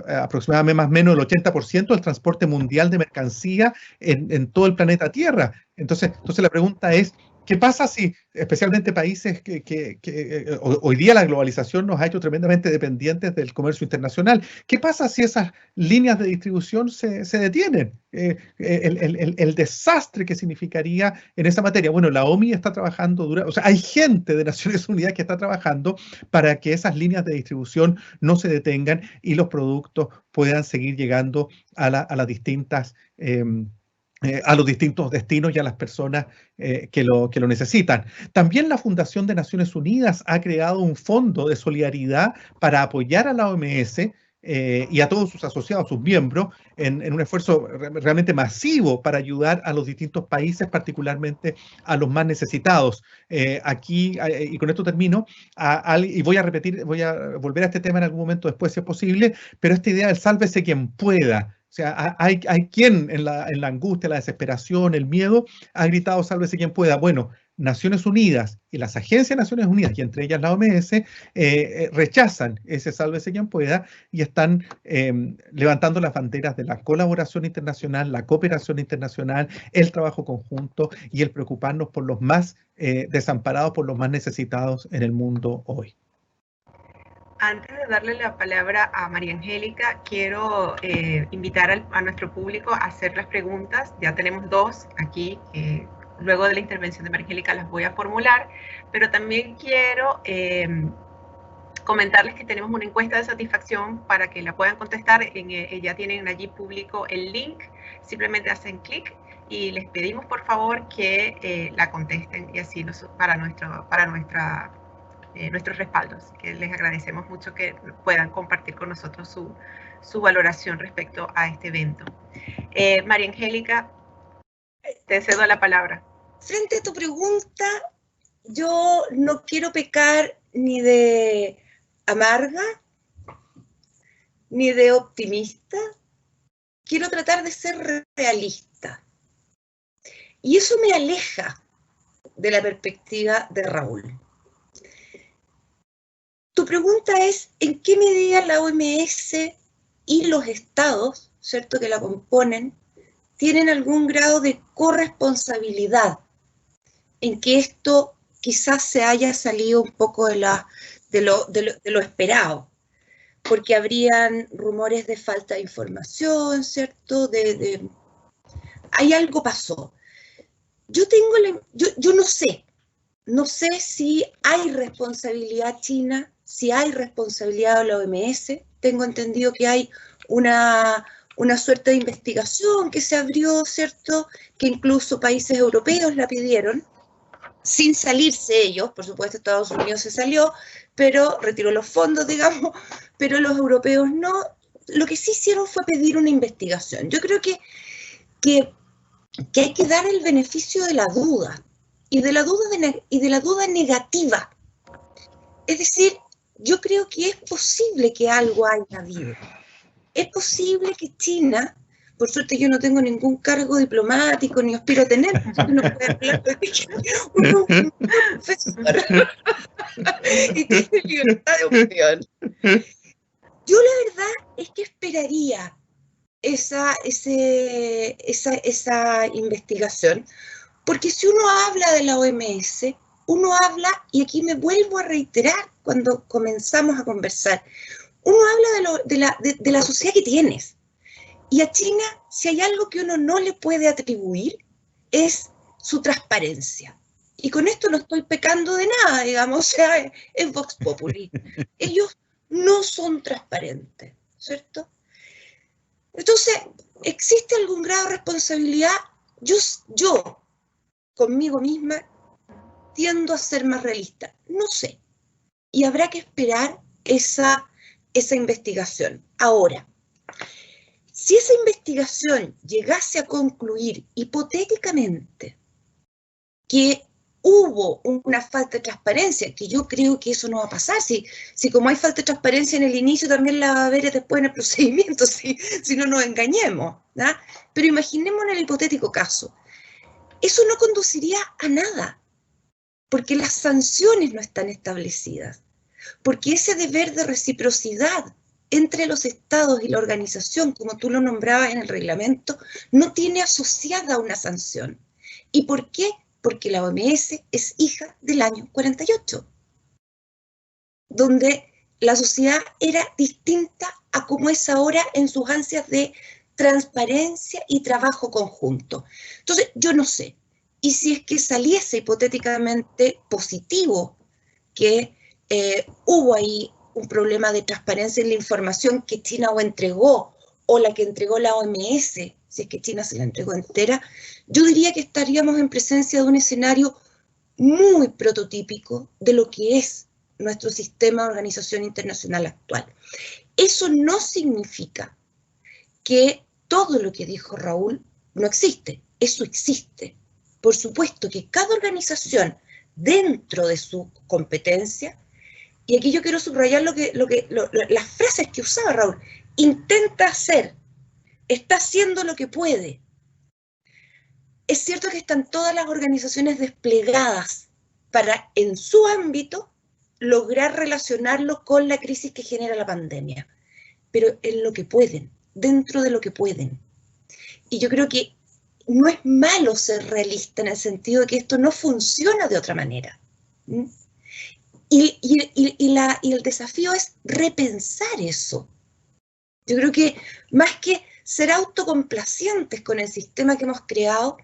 aproximadamente más o menos el 80% del transporte mundial de mercancía en todo el planeta Tierra. Entonces la pregunta es, ¿qué pasa si, especialmente países que hoy día la globalización nos ha hecho tremendamente dependientes del comercio internacional? ¿Qué pasa si esas líneas de distribución se detienen? El desastre que significaría en esa materia. Bueno, la OMI está trabajando o sea, hay gente de Naciones Unidas que está trabajando para que esas líneas de distribución no se detengan y los productos puedan seguir llegando a las distintas a los distintos destinos y a las personas que lo necesitan. También la Fundación de Naciones Unidas ha creado un fondo de solidaridad para apoyar a la OMS y a todos sus asociados, sus miembros, en un esfuerzo realmente masivo para ayudar a los distintos países, particularmente a los más necesitados. Aquí, y con esto termino, y voy a volver a este tema en algún momento después, si es posible, pero esta idea del sálvese quien pueda. O sea, hay quien en la angustia, la desesperación, el miedo, ha gritado sálvese quien pueda. Bueno, Naciones Unidas y las agencias de Naciones Unidas, y entre ellas la OMS, rechazan ese sálvese quien pueda y están levantando las banderas de la colaboración internacional, la cooperación internacional, el trabajo conjunto y el preocuparnos por los más desamparados, por los más necesitados en el mundo hoy. Antes de darle la palabra a María Angélica, quiero invitar a nuestro público a hacer las preguntas. Ya tenemos dos aquí, luego de la intervención de María Angélica las voy a formular, pero también quiero comentarles que tenemos una encuesta de satisfacción para que la puedan contestar. Ya tienen allí público el link, simplemente hacen clic y les pedimos por favor que la contesten y así para nuestros respaldos, que les agradecemos mucho que puedan compartir con nosotros su valoración respecto a este evento. María Angélica, te cedo la palabra. Frente a tu pregunta, yo no quiero pecar ni de amarga, ni de optimista. Quiero tratar de ser realista. Y eso me aleja de la perspectiva de Raúl. Tu pregunta es, ¿en qué medida la OMS y los estados, ¿cierto?, que la componen, tienen algún grado de corresponsabilidad en que esto quizás se haya salido un poco de lo esperado? Porque habrían rumores de falta de información, ¿cierto? Hay algo pasó. Yo no sé si hay responsabilidad china, si hay responsabilidad de la OMS. Tengo entendido que hay una suerte de investigación que se abrió, ¿cierto? Que incluso países europeos la pidieron, sin salirse ellos. Por supuesto, Estados Unidos se salió, pero retiró los fondos, digamos, pero los europeos no. Lo que sí hicieron fue pedir una investigación. Yo creo que hay que dar el beneficio de la duda, y de la duda negativa. Es decir, yo creo que es posible que algo haya habido. Es posible que China, por suerte yo no tengo ningún cargo diplomático ni aspiro a tener, no puedo hablar de un profesor y tiene libertad de opinión. Yo la verdad es que esperaría esa investigación, porque si uno habla de la OMS, uno habla, y aquí me vuelvo a reiterar cuando comenzamos a conversar, uno habla de la sociedad que tienes. Y a China, si hay algo que uno no le puede atribuir, es su transparencia. Y con esto no estoy pecando de nada, digamos, o sea, es Vox Populi. Ellos no son transparentes, ¿cierto? Entonces, ¿existe algún grado de responsabilidad? Yo, conmigo misma, tiendo a ser más realista. No sé. Y habrá que esperar esa investigación. Ahora, si esa investigación llegase a concluir hipotéticamente que hubo una falta de transparencia, que yo creo que eso no va a pasar, si como hay falta de transparencia en el inicio, también la va a haber después en el procedimiento, si no nos engañemos, ¿no? Pero imaginemos en el hipotético caso, eso no conduciría a nada, porque las sanciones no están establecidas, porque ese deber de reciprocidad entre los estados y la organización, como tú lo nombrabas en el reglamento, no tiene asociada una sanción. ¿Y por qué? Porque la OMS es hija del año 48, donde la sociedad era distinta a como es ahora en sus ansias de transparencia y trabajo conjunto. Entonces, yo no sé. Y si es que saliese hipotéticamente positivo que hubo ahí un problema de transparencia en la información que China o entregó, o la que entregó la OMS, si es que China se la entregó entera, yo diría que estaríamos en presencia de un escenario muy prototípico de lo que es nuestro sistema de organización internacional actual. Eso no significa que todo lo que dijo Raúl no existe, eso existe. Por supuesto que cada organización, dentro de su competencia, y aquí yo quiero subrayar las frases que usaba Raúl, intenta hacer, está haciendo lo que puede. Es cierto que están todas las organizaciones desplegadas para, en su ámbito, lograr relacionarlo con la crisis que genera la pandemia, pero en lo que pueden, dentro de lo que pueden. Y yo creo que no es malo ser realista en el sentido de que esto no funciona de otra manera. Y el desafío es repensar eso. Yo creo que más que ser autocomplacientes con el sistema que hemos creado,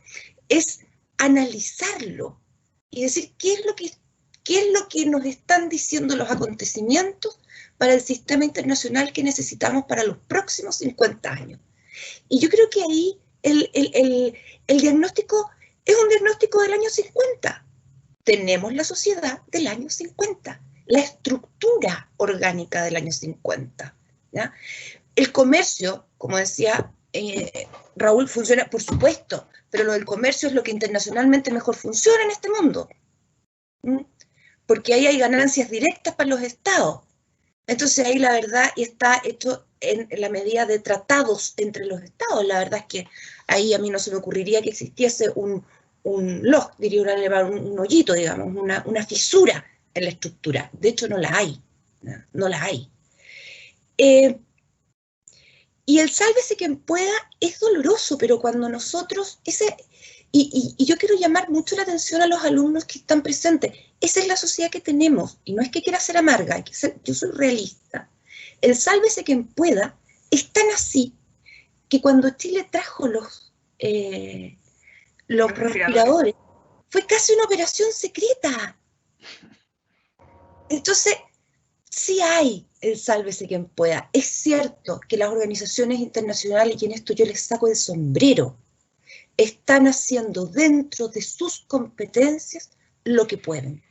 es analizarlo y decir qué es lo que nos están diciendo los acontecimientos para el sistema internacional que necesitamos para los próximos 50 años. Y yo creo que ahí el diagnóstico es un diagnóstico del año 50. Tenemos la sociedad del año 50, la estructura orgánica del año 50. ¿Ya? El comercio, como decía Raúl, funciona, por supuesto, pero lo del comercio es lo que internacionalmente mejor funciona en este mundo. Porque ahí hay ganancias directas para los estados. Entonces ahí la verdad está hecho en la medida de tratados entre los estados. La verdad es que ahí a mí no se me ocurriría que existiese un log, diría un hoyito, digamos, una fisura en la estructura. De hecho no la hay, no la hay. Y el sálvese quien pueda es doloroso, pero cuando nosotros, y yo quiero llamar mucho la atención a los alumnos que están presentes, esa es la sociedad que tenemos, y no es que quiera ser amarga, yo soy realista. El sálvese quien pueda es tan así que cuando Chile trajo los respiradores, fue casi una operación secreta. Entonces, sí hay el sálvese quien pueda. Es cierto que las organizaciones internacionales, y en esto yo les saco el sombrero, están haciendo dentro de sus competencias lo que pueden.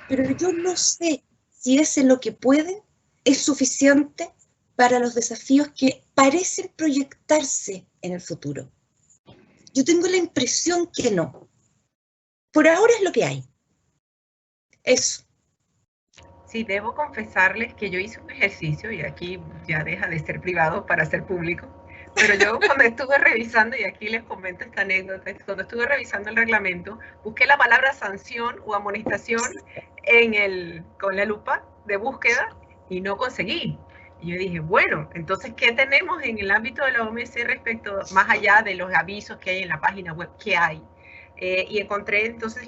Pero yo no sé si ese lo que pueden es suficiente para los desafíos que parecen proyectarse en el futuro. Yo tengo la impresión que no. Por ahora es lo que hay. Eso. Sí, debo confesarles que yo hice un ejercicio, y aquí ya deja de ser privado para ser público, pero yo cuando estuve revisando, y aquí les comento esta anécdota, cuando estuve revisando el reglamento, busqué la palabra sanción o amonestación con la lupa de búsqueda y no conseguí. Y yo dije, bueno, entonces, ¿qué tenemos en el ámbito de la OMS respecto, más allá de los avisos que hay en la página web? ¿Qué hay? Y encontré entonces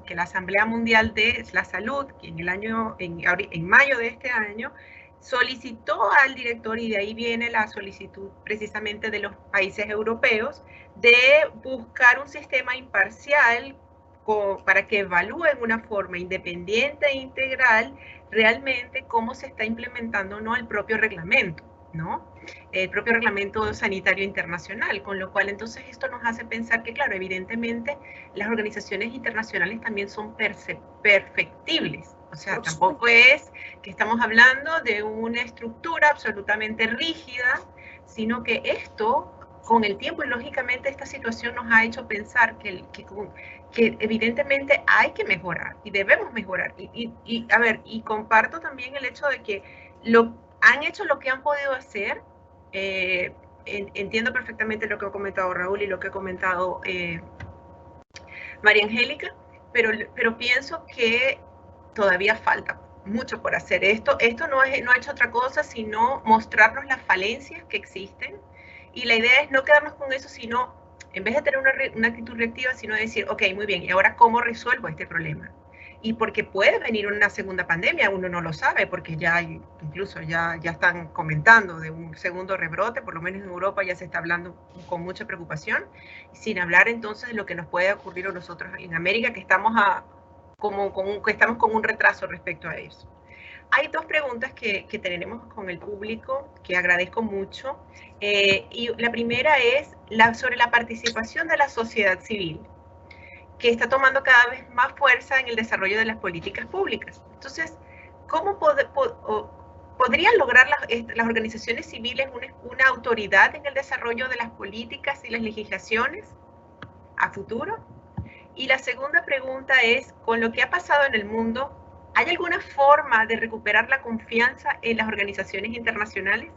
que la Asamblea Mundial de la Salud, que en mayo de este año, solicitó al director, y de ahí viene la solicitud precisamente de los países europeos, de buscar un sistema imparcial para que evalúen una forma independiente e integral realmente cómo se está implementando, ¿no?, el propio reglamento, ¿no? El propio reglamento sanitario internacional, con lo cual entonces esto nos hace pensar que, claro, evidentemente las organizaciones internacionales también son perfectibles. O sea, tampoco es que estamos hablando de una estructura absolutamente rígida, sino que esto, con el tiempo, y lógicamente esta situación nos ha hecho pensar que evidentemente hay que mejorar y debemos mejorar. Y comparto también el hecho de que han hecho lo que han podido hacer. Entiendo perfectamente lo que ha comentado Raúl y lo que ha comentado María Angélica, pero pienso que todavía falta mucho por hacer. Esto no ha hecho otra cosa sino mostrarnos las falencias que existen, y la idea es no quedarnos con eso, sino, en vez de tener una actitud reactiva, sino decir, ok, muy bien, ¿y ahora cómo resuelvo este problema? Y porque puede venir una segunda pandemia, uno no lo sabe, porque incluso ya están comentando de un segundo rebrote, por lo menos en Europa ya se está hablando con mucha preocupación, sin hablar entonces de lo que nos puede ocurrir a nosotros en América, que estamos con un retraso respecto a eso. Hay dos preguntas que tenemos con el público que agradezco mucho, y la primera es sobre la participación de la sociedad civil, que está tomando cada vez más fuerza en el desarrollo de las políticas públicas. Entonces, ¿cómo podrían lograr las organizaciones civiles una autoridad en el desarrollo de las políticas y las legislaciones a futuro? Y la segunda pregunta es, con lo que ha pasado en el mundo, ¿hay alguna forma de recuperar la confianza en las organizaciones internacionales?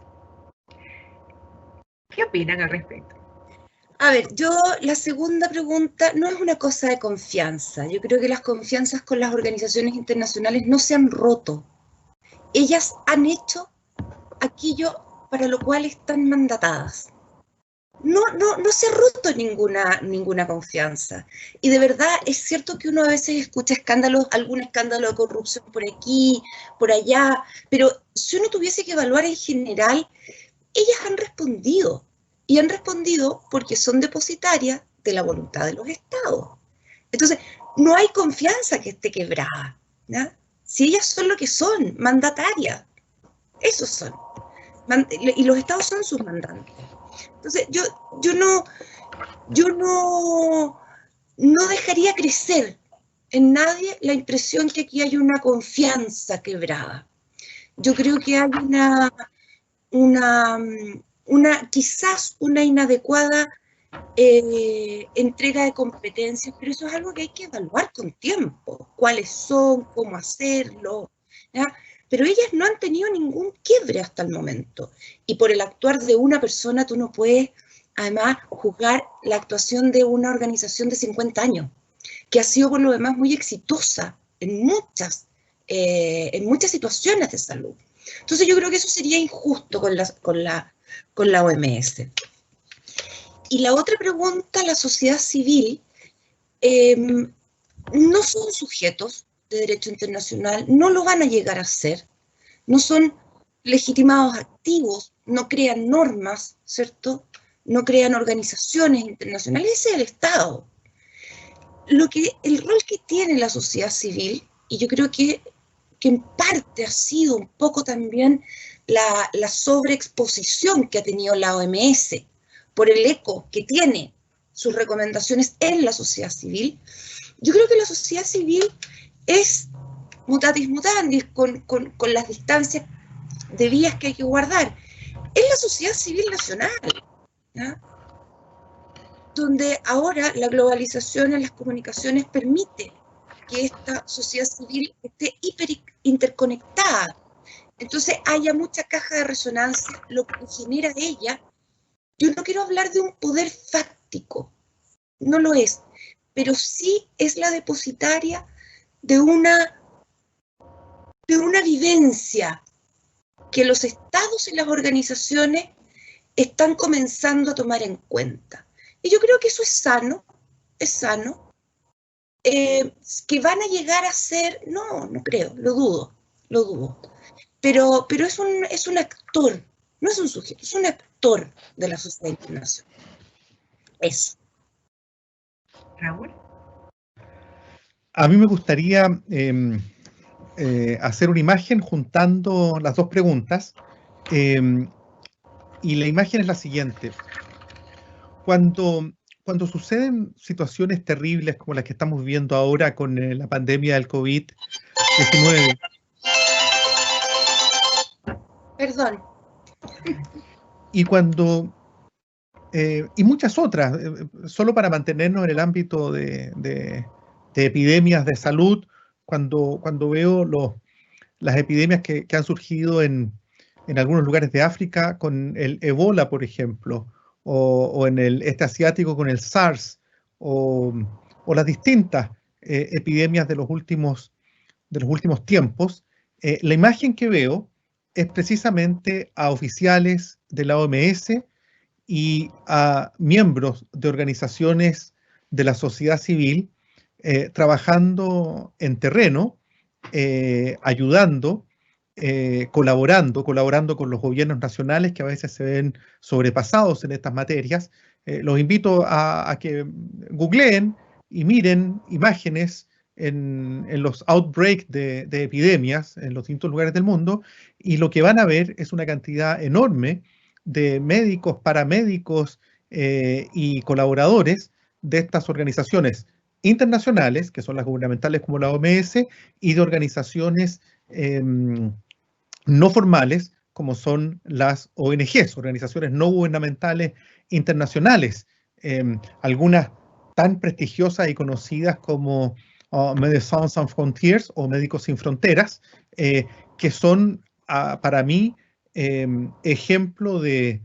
¿Qué opinan al respecto? A ver, la segunda pregunta no es una cosa de confianza. Yo creo que las confianzas con las organizaciones internacionales no se han roto. Ellas han hecho aquello para lo cual están mandatadas. No se ha roto ninguna confianza. Y de verdad es cierto que uno a veces escucha algún escándalo de corrupción por aquí, por allá, pero si uno tuviese que evaluar en general, ellas han respondido. Y han respondido porque son depositarias de la voluntad de los estados. Entonces, no hay confianza que esté quebrada, ¿no? Si ellas son lo que son, mandatarias, esos son. Y los estados son sus mandantes. Entonces, yo no dejaría crecer en nadie la impresión que aquí hay una confianza quebrada. Yo creo que hay quizás una inadecuada entrega de competencias, pero eso es algo que hay que evaluar con tiempo, cuáles son, cómo hacerlo, ¿ya? Pero ellas no han tenido ningún quiebre hasta el momento, y por el actuar de una persona tú no puedes, además, juzgar la actuación de una organización de 50 años, que ha sido por lo demás muy exitosa en muchas situaciones de salud. Entonces yo creo que eso sería injusto con la OMS. Y la otra pregunta, la sociedad civil, no son sujetos de derecho internacional, no lo van a llegar a ser, no son legitimados activos, no crean normas, ¿cierto? No crean organizaciones internacionales, ese es el Estado. El rol que tiene la sociedad civil, y yo creo que en parte ha sido un poco también la sobreexposición que ha tenido la OMS por el eco que tiene sus recomendaciones en la sociedad civil. Yo creo que la sociedad civil es mutatis mutandis, con las distancias debidas que hay que guardar. Es la sociedad civil nacional, ¿ya? Donde ahora la globalización en las comunicaciones permite que esta sociedad civil esté hiper interconectada. Entonces haya mucha caja de resonancia, lo que genera ella. Yo no quiero hablar de un poder fáctico, no lo es, pero sí es la depositaria de una vivencia que los estados y las organizaciones están comenzando a tomar en cuenta. Y yo creo que eso es sano. Que van a llegar a ser, no creo, lo dudo. Pero es un actor, no es un sujeto, es un actor de la sociedad internacional. Eso. Raúl. A mí me gustaría hacer una imagen juntando las dos preguntas. Y la imagen es la siguiente. Cuando suceden situaciones terribles como las que estamos viviendo ahora con la pandemia del COVID-19. Perdón. Y y muchas otras, solo para mantenernos en el ámbito de epidemias de salud, cuando veo las epidemias que han surgido en algunos lugares de África con el ébola, por ejemplo, o en el este asiático con el SARS, o las distintas epidemias de los últimos tiempos, la imagen que veo es precisamente a oficiales de la OMS y a miembros de organizaciones de la sociedad civil trabajando en terreno, ayudando, colaborando con los gobiernos nacionales que a veces se ven sobrepasados en estas materias. Los invito a que googleen y miren imágenes en los outbreaks de epidemias en los distintos lugares del mundo, y lo que van a ver es una cantidad enorme de médicos, paramédicos y colaboradores de estas organizaciones internacionales, que son las gubernamentales como la OMS, y de organizaciones no formales, como son las ONGs, organizaciones no gubernamentales internacionales, algunas tan prestigiosas y conocidas como Médecins Sans Frontières o Médicos Sin Fronteras, que son para mí ejemplo de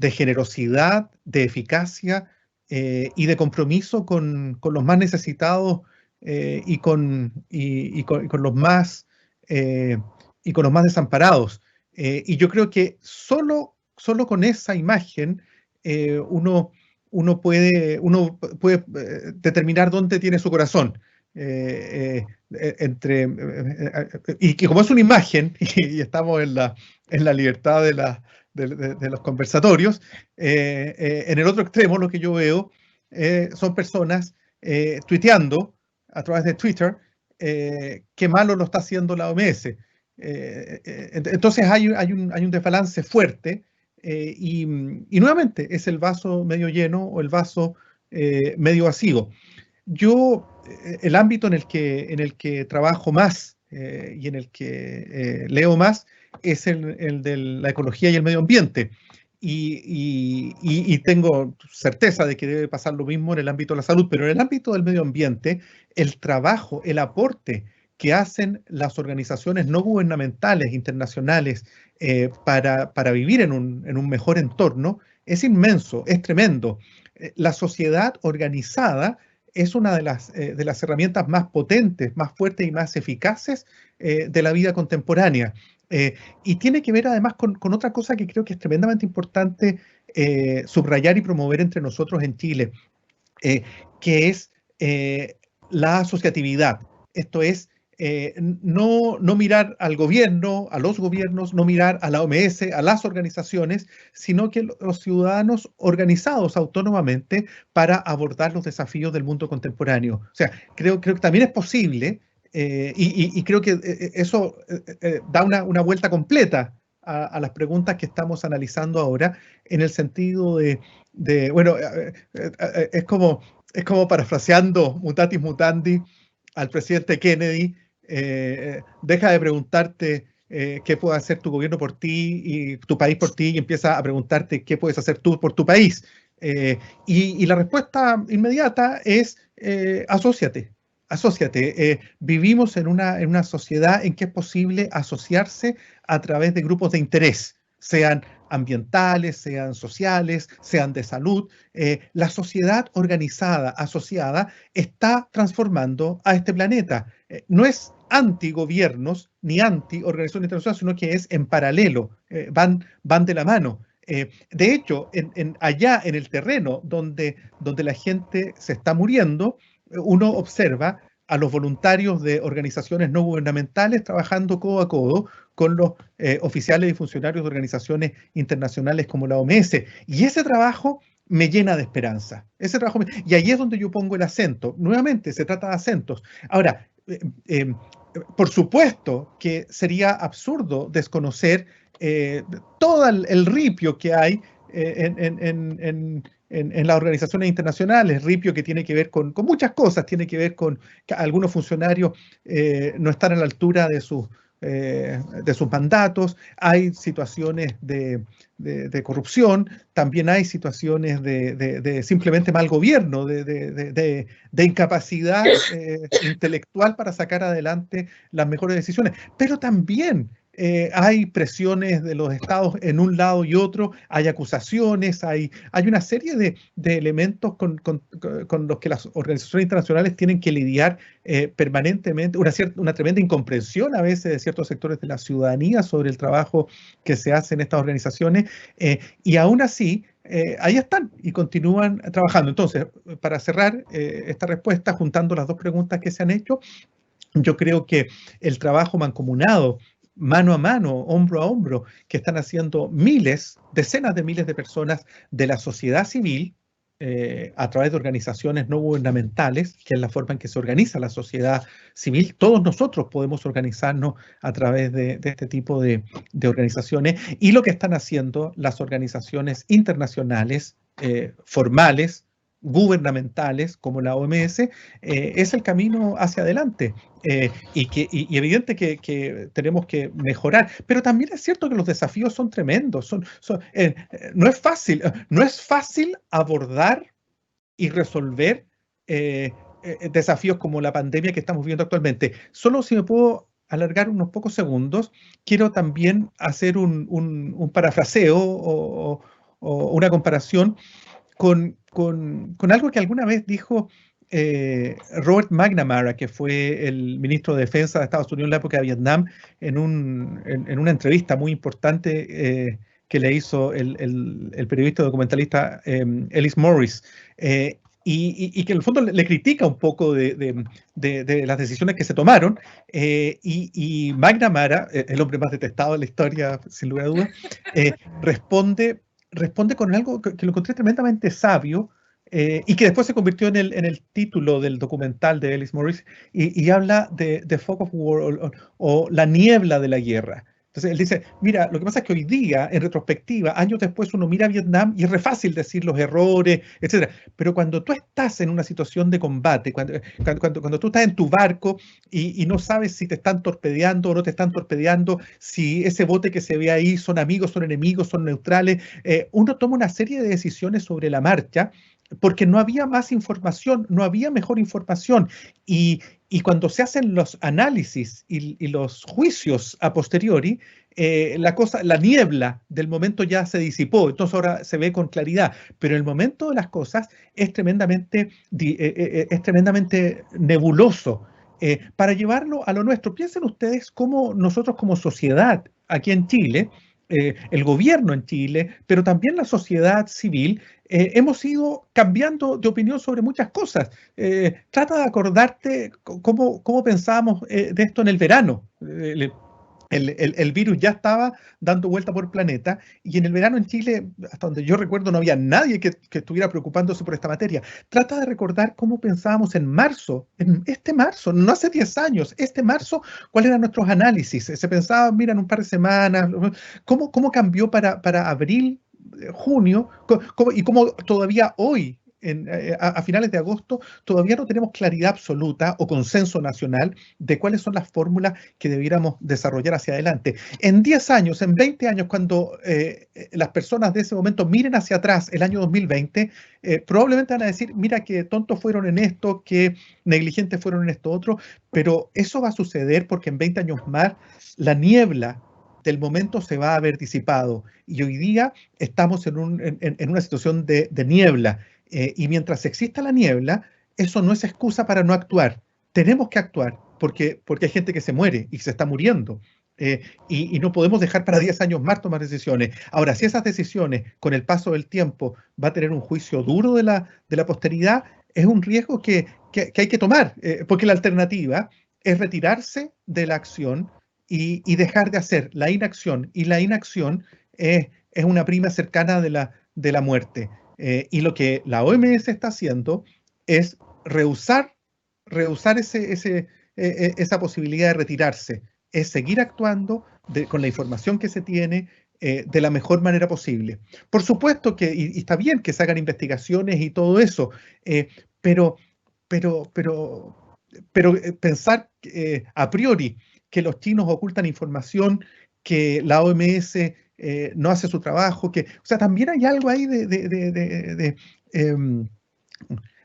generosidad, de eficacia y de compromiso con los más necesitados y con los más desamparados. Y yo creo que solo con esa imagen uno puede determinar dónde tiene su corazón. Y como es una imagen, y estamos en la libertad de los conversatorios, en el otro extremo lo que yo veo son personas tuiteando a través de Twitter qué malo lo está haciendo la OMS. Entonces hay un desbalance fuerte y nuevamente es el vaso medio lleno o el vaso medio vacío. El ámbito en el que trabajo más y en el que leo más es el de la ecología y el medio ambiente. Y tengo certeza de que debe pasar lo mismo en el ámbito de la salud, pero en el ámbito del medio ambiente, el trabajo, el aporte que hacen las organizaciones no gubernamentales internacionales para vivir en un mejor entorno es inmenso, es tremendo. La sociedad organizada es una de las herramientas más potentes, más fuertes y más eficaces de la vida contemporánea. Y tiene que ver además con otra cosa que creo que es tremendamente importante subrayar y promover entre nosotros en Chile, que es la asociatividad. Esto es, no mirar al gobierno, a los gobiernos, no mirar a la OMS, a las organizaciones, sino que los ciudadanos organizados autónomamente para abordar los desafíos del mundo contemporáneo. O sea, creo que también es posible, y creo que eso da una vuelta completa a las preguntas que estamos analizando ahora, en el sentido bueno, es como parafraseando mutatis mutandi al presidente Kennedy, deja de preguntarte qué puede hacer tu gobierno por ti y tu país por ti, y empieza a preguntarte qué puedes hacer tú por tu país. Y la respuesta inmediata es asóciate. Asóciate. Vivimos en una sociedad en que es posible asociarse a través de grupos de interés, sean ambientales, sean sociales, sean de salud. La sociedad organizada, asociada, está transformando a este planeta. No es anti-gobiernos ni anti-organizaciones internacionales, sino que es en paralelo, van de la mano. De hecho, allá en el terreno donde la gente se está muriendo, uno observa a los voluntarios de organizaciones no gubernamentales trabajando codo a codo con los oficiales y funcionarios de organizaciones internacionales como la OMS. Y ese trabajo me llena de esperanza. Y ahí es donde yo pongo el acento. Nuevamente, se trata de acentos. Ahora, por supuesto que sería absurdo desconocer todo el ripio que hay en las organizaciones internacionales, ripio que tiene que ver con muchas cosas, tiene que ver con que algunos funcionarios no están a la altura de sus mandatos, hay situaciones de corrupción, también hay situaciones de simplemente mal gobierno, de incapacidad intelectual para sacar adelante las mejores decisiones, pero también hay presiones de los estados en un lado y otro, hay acusaciones, hay una serie de elementos con los que las organizaciones internacionales tienen que lidiar permanentemente, una tremenda incomprensión a veces de ciertos sectores de la ciudadanía sobre el trabajo que se hace en estas organizaciones, y aún así ahí están y continúan trabajando. Entonces, para cerrar esta respuesta, juntando las dos preguntas que se han hecho, yo creo que el trabajo mancomunado, mano a mano, hombro a hombro, que están haciendo decenas de miles de personas de la sociedad civil a través de organizaciones no gubernamentales, que es la forma en que se organiza la sociedad civil. Todos nosotros podemos organizarnos a través de este tipo de organizaciones, y lo que están haciendo las organizaciones internacionales formales, gubernamentales como la OMS, es el camino hacia adelante, y evidente que tenemos que mejorar, pero también es cierto que los desafíos son tremendos, no es fácil abordar y resolver desafíos como la pandemia que estamos viviendo actualmente. Solo si me puedo alargar unos pocos segundos, quiero también hacer un parafraseo o una comparación con algo que alguna vez dijo Robert McNamara, que fue el ministro de Defensa de Estados Unidos en la época de Vietnam, en una entrevista muy importante que le hizo el periodista documentalista Ellis Morris, y que en el fondo le critica un poco de las decisiones que se tomaron, y McNamara, el hombre más detestado de la historia, sin lugar a dudas, responde con algo que lo encontré tremendamente sabio, y que después se convirtió en el título del documental de Ellis Morris, y habla de fog of war, o la niebla de la guerra. Entonces él dice, mira, lo que pasa es que hoy día, en retrospectiva, años después, uno mira a Vietnam y es re fácil decir los errores, etc. Pero cuando tú estás en una situación de combate, cuando tú estás en tu barco y no sabes si te están torpedeando o no te están torpedeando, si ese bote que se ve ahí son amigos, son enemigos, son neutrales, uno toma una serie de decisiones sobre la marcha, porque no había más información, no había mejor información. Y cuando se hacen los análisis y los juicios a posteriori, la niebla del momento ya se disipó, entonces ahora se ve con claridad, pero el momento de las cosas es tremendamente nebuloso. Para llevarlo a lo nuestro, piensen ustedes cómo nosotros como sociedad aquí en Chile, el gobierno en Chile, pero también la sociedad civil, hemos ido cambiando de opinión sobre muchas cosas. Trata de acordarte cómo pensábamos de esto en el verano. El virus ya estaba dando vuelta por el planeta, y en el verano en Chile, hasta donde yo recuerdo, no había nadie que estuviera preocupándose por esta materia. Trata de recordar cómo pensábamos en marzo, no hace 10 años, este marzo, cuáles eran nuestros análisis. Se pensaba, mira, en un par de semanas, cómo cambió para abril, junio, y cómo todavía hoy a finales de agosto, todavía no tenemos claridad absoluta o consenso nacional de cuáles son las fórmulas que debiéramos desarrollar hacia adelante. En 10 años, en 20 años, cuando las personas de ese momento miren hacia atrás el año 2020, probablemente van a decir, mira qué tontos fueron en esto, qué negligentes fueron en esto otro, pero eso va a suceder porque en 20 años más la niebla del momento se va a haber disipado. Y hoy día estamos en una situación de niebla. Y mientras exista la niebla, eso no es excusa para no actuar. Tenemos que actuar porque hay gente que se muere y se está muriendo. Y no podemos dejar para 10 años más tomar decisiones. Ahora, si esas decisiones, con el paso del tiempo, va a tener un juicio duro de la posteridad, es un riesgo que hay que tomar, porque la alternativa es retirarse de la acción y dejar de hacer la inacción. Y la inacción es una prima cercana de la muerte. Y lo que la OMS está haciendo es rehusar esa posibilidad de retirarse, es seguir actuando con la información que se tiene de la mejor manera posible. Por supuesto que, y está bien que se hagan investigaciones y todo eso, pero pensar a priori que los chinos ocultan información, que la OMS no hace su trabajo, o sea, también hay algo ahí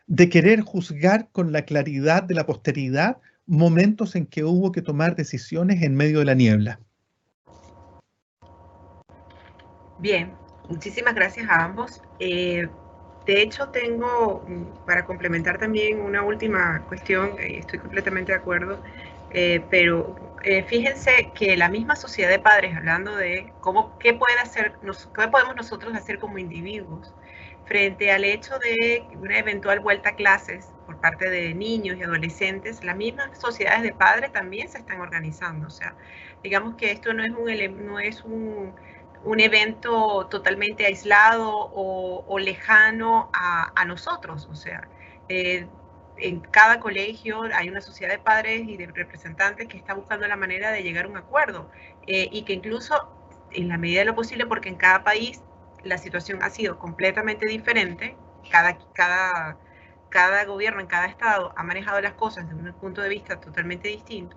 de querer juzgar con la claridad de la posteridad momentos en que hubo que tomar decisiones en medio de la niebla. Bien, muchísimas gracias a ambos. De hecho, tengo, para complementar también una última cuestión, estoy completamente de acuerdo, pero fíjense que la misma sociedad de padres, hablando de qué podemos nosotros hacer como individuos frente al hecho de una eventual vuelta a clases por parte de niños y adolescentes, las mismas sociedades de padres también se están organizando. O sea, digamos que esto no es un evento totalmente aislado o lejano a nosotros. O sea, en cada colegio hay una sociedad de padres y de representantes que está buscando la manera de llegar a un acuerdo y que incluso en la medida de lo posible, porque en cada país la situación ha sido completamente diferente, cada gobierno en cada estado ha manejado las cosas desde un punto de vista totalmente distinto,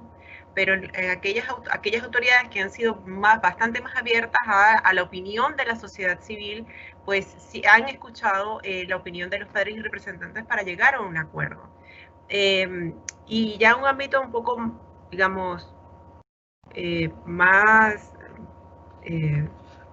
pero aquellas autoridades que han sido bastante más abiertas a la opinión de la sociedad civil, pues sí han escuchado la opinión de los padres y representantes para llegar a un acuerdo. Y ya un ámbito un poco, digamos, más,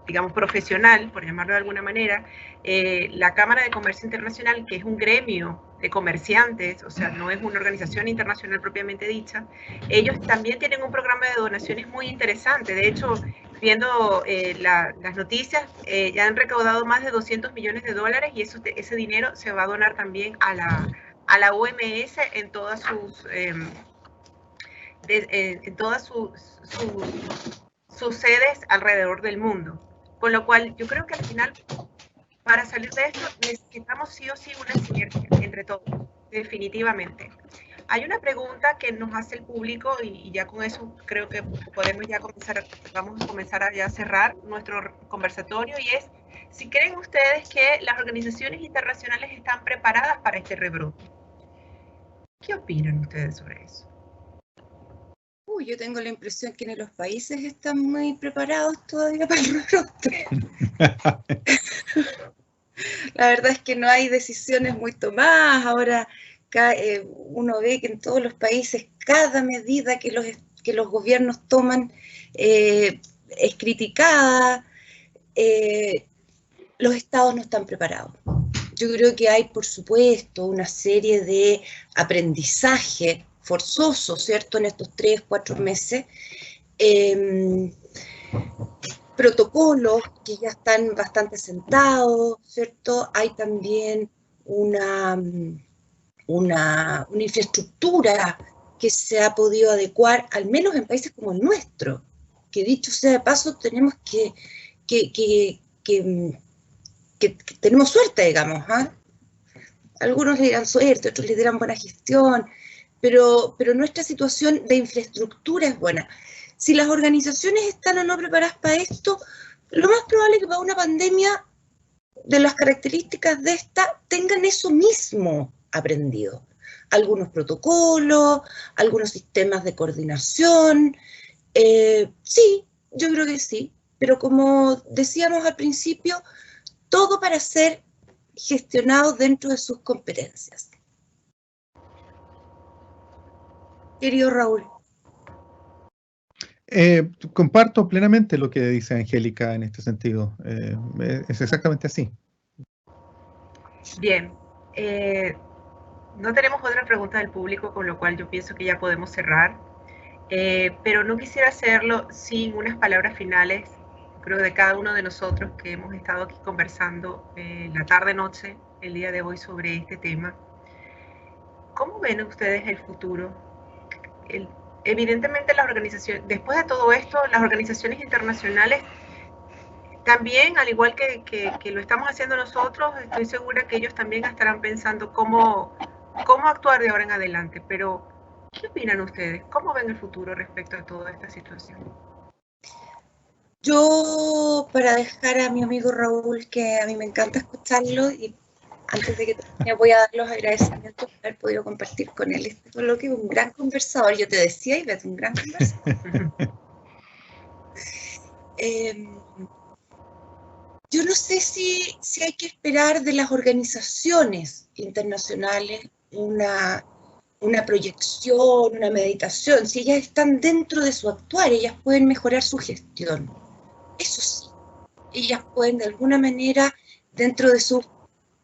digamos, profesional, por llamarlo de alguna manera, la Cámara de Comercio Internacional, que es un gremio de comerciantes, o sea, no es una organización internacional propiamente dicha, ellos también tienen un programa de donaciones muy interesante. De hecho, viendo las noticias, ya han recaudado más de $200 millones y ese dinero se va a donar también a la OMS en todas sus sedes alrededor del mundo. Con lo cual, yo creo que al final, para salir de esto, necesitamos sí o sí una sinergia entre todos, definitivamente. Hay una pregunta que nos hace el público y ya con eso creo que vamos a comenzar a ya cerrar nuestro conversatorio, y es si creen ustedes que las organizaciones internacionales están preparadas para este rebrote. ¿Qué opinan ustedes sobre eso? Yo tengo la impresión que en los países están muy preparados todavía para el rebrote. La verdad es que no hay decisiones muy tomadas. Ahora uno ve que en todos los países cada medida que los gobiernos toman es criticada. Los estados no están preparados. Yo creo que hay, por supuesto, una serie de aprendizaje forzoso, ¿cierto?, en estos 3-4 meses, protocolos que ya están bastante sentados, ¿cierto? Hay también una infraestructura que se ha podido adecuar, al menos en países como el nuestro, que dicho sea de paso, tenemos que tenemos suerte, digamos, ¿eh? Algunos le dirán suerte, otros le dirán buena gestión, pero nuestra situación de infraestructura es buena. Si las organizaciones están o no preparadas para esto, lo más probable es que para una pandemia de las características de esta tengan eso mismo aprendido. Algunos protocolos, algunos sistemas de coordinación. Sí, yo creo que sí, pero como decíamos al principio, todo para ser gestionado dentro de sus competencias. Querido Raúl. Comparto plenamente lo que dice Angélica en este sentido. Es exactamente así. Bien. No tenemos otra pregunta del público, con lo cual yo pienso que ya podemos cerrar. Pero no quisiera hacerlo sin unas palabras finales, creo, de cada uno de nosotros que hemos estado aquí conversando la tarde-noche, el día de hoy, sobre este tema. ¿Cómo ven ustedes el futuro? Evidentemente las organizaciones, después de todo esto, las organizaciones internacionales también, al igual que lo estamos haciendo nosotros, estoy segura que ellos también estarán pensando cómo actuar de ahora en adelante. Pero, ¿qué opinan ustedes? ¿Cómo ven el futuro respecto a toda esta situación? Yo, para dejar a mi amigo Raúl, que a mí me encanta escucharlo, y antes de que termine voy a dar los agradecimientos por haber podido compartir con él este coloquio, un gran conversador. Yo te decía, Ivette, un gran conversador. Yo no sé si hay que esperar de las organizaciones internacionales una proyección, una meditación. Si ellas están dentro de su actuar, ellas pueden mejorar su gestión. Eso sí, ellas pueden de alguna manera, dentro de sus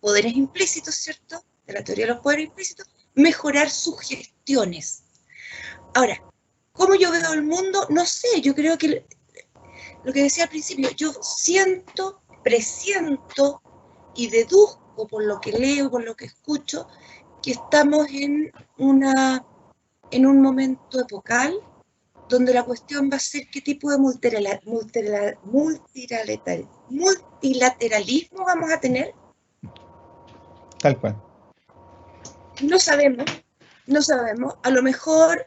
poderes implícitos, ¿cierto?, de la teoría de los poderes implícitos, mejorar sus gestiones. Ahora, ¿cómo yo veo el mundo? No sé, yo creo que lo que decía al principio, yo siento, presiento y deduzco por lo que leo, por lo que escucho, que estamos en un momento epocal donde la cuestión va a ser qué tipo de multilateralismo vamos a tener. Tal cual. No sabemos. A lo mejor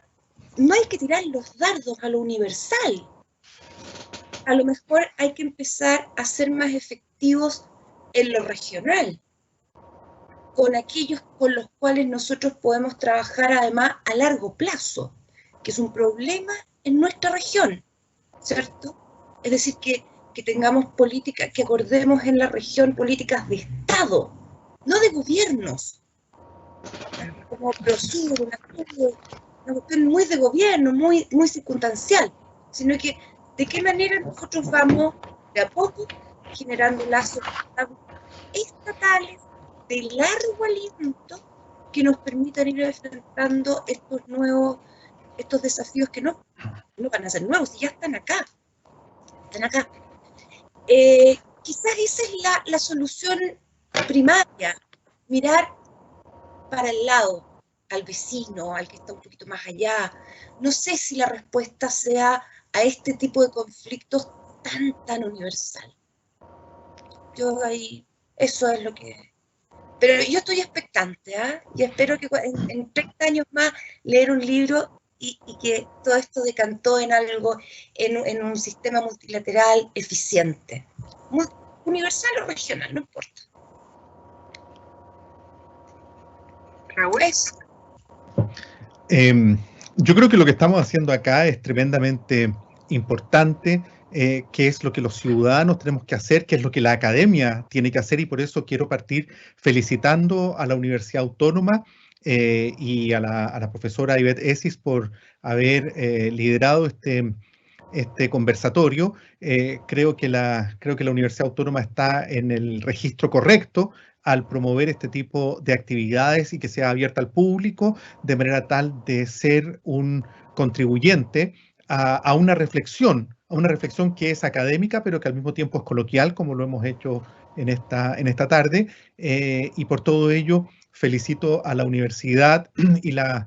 no hay que tirar los dardos a lo universal. A lo mejor hay que empezar a ser más efectivos en lo regional, con aquellos con los cuales nosotros podemos trabajar además a largo plazo, que es un problema en nuestra región, ¿cierto? Es decir, que tengamos políticas, que acordemos en la región políticas de Estado, no de gobiernos, como Prosur, una cuestión muy de gobierno, muy circunstancial, sino que de qué manera nosotros vamos de a poco generando lazos estatales de largo aliento que nos permitan ir enfrentando estos desafíos que no van a ser nuevos, y ya están acá. Quizás esa es la solución primaria, mirar para el lado, al vecino, al que está un poquito más allá. No sé si la respuesta sea a este tipo de conflictos tan universal. Yo ahí, eso es lo que... Pero yo estoy expectante, ¿eh? Y espero que en 30 años más leer un libro y que todo esto decantó en algo, en un sistema multilateral eficiente. Universal o regional, no importa. Raúl. Eso. Yo creo que lo que estamos haciendo acá es tremendamente importante, qué es lo que los ciudadanos tenemos que hacer, qué es lo que la academia tiene que hacer, y por eso quiero partir felicitando a la Universidad Autónoma y a la profesora Ivette Esis por haber liderado este conversatorio. Creo que la Universidad Autónoma está en el registro correcto al promover este tipo de actividades y que sea abierta al público, de manera tal de ser un contribuyente a una reflexión que es académica, pero que al mismo tiempo es coloquial, como lo hemos hecho en esta tarde. Y por todo ello, felicito a la universidad y la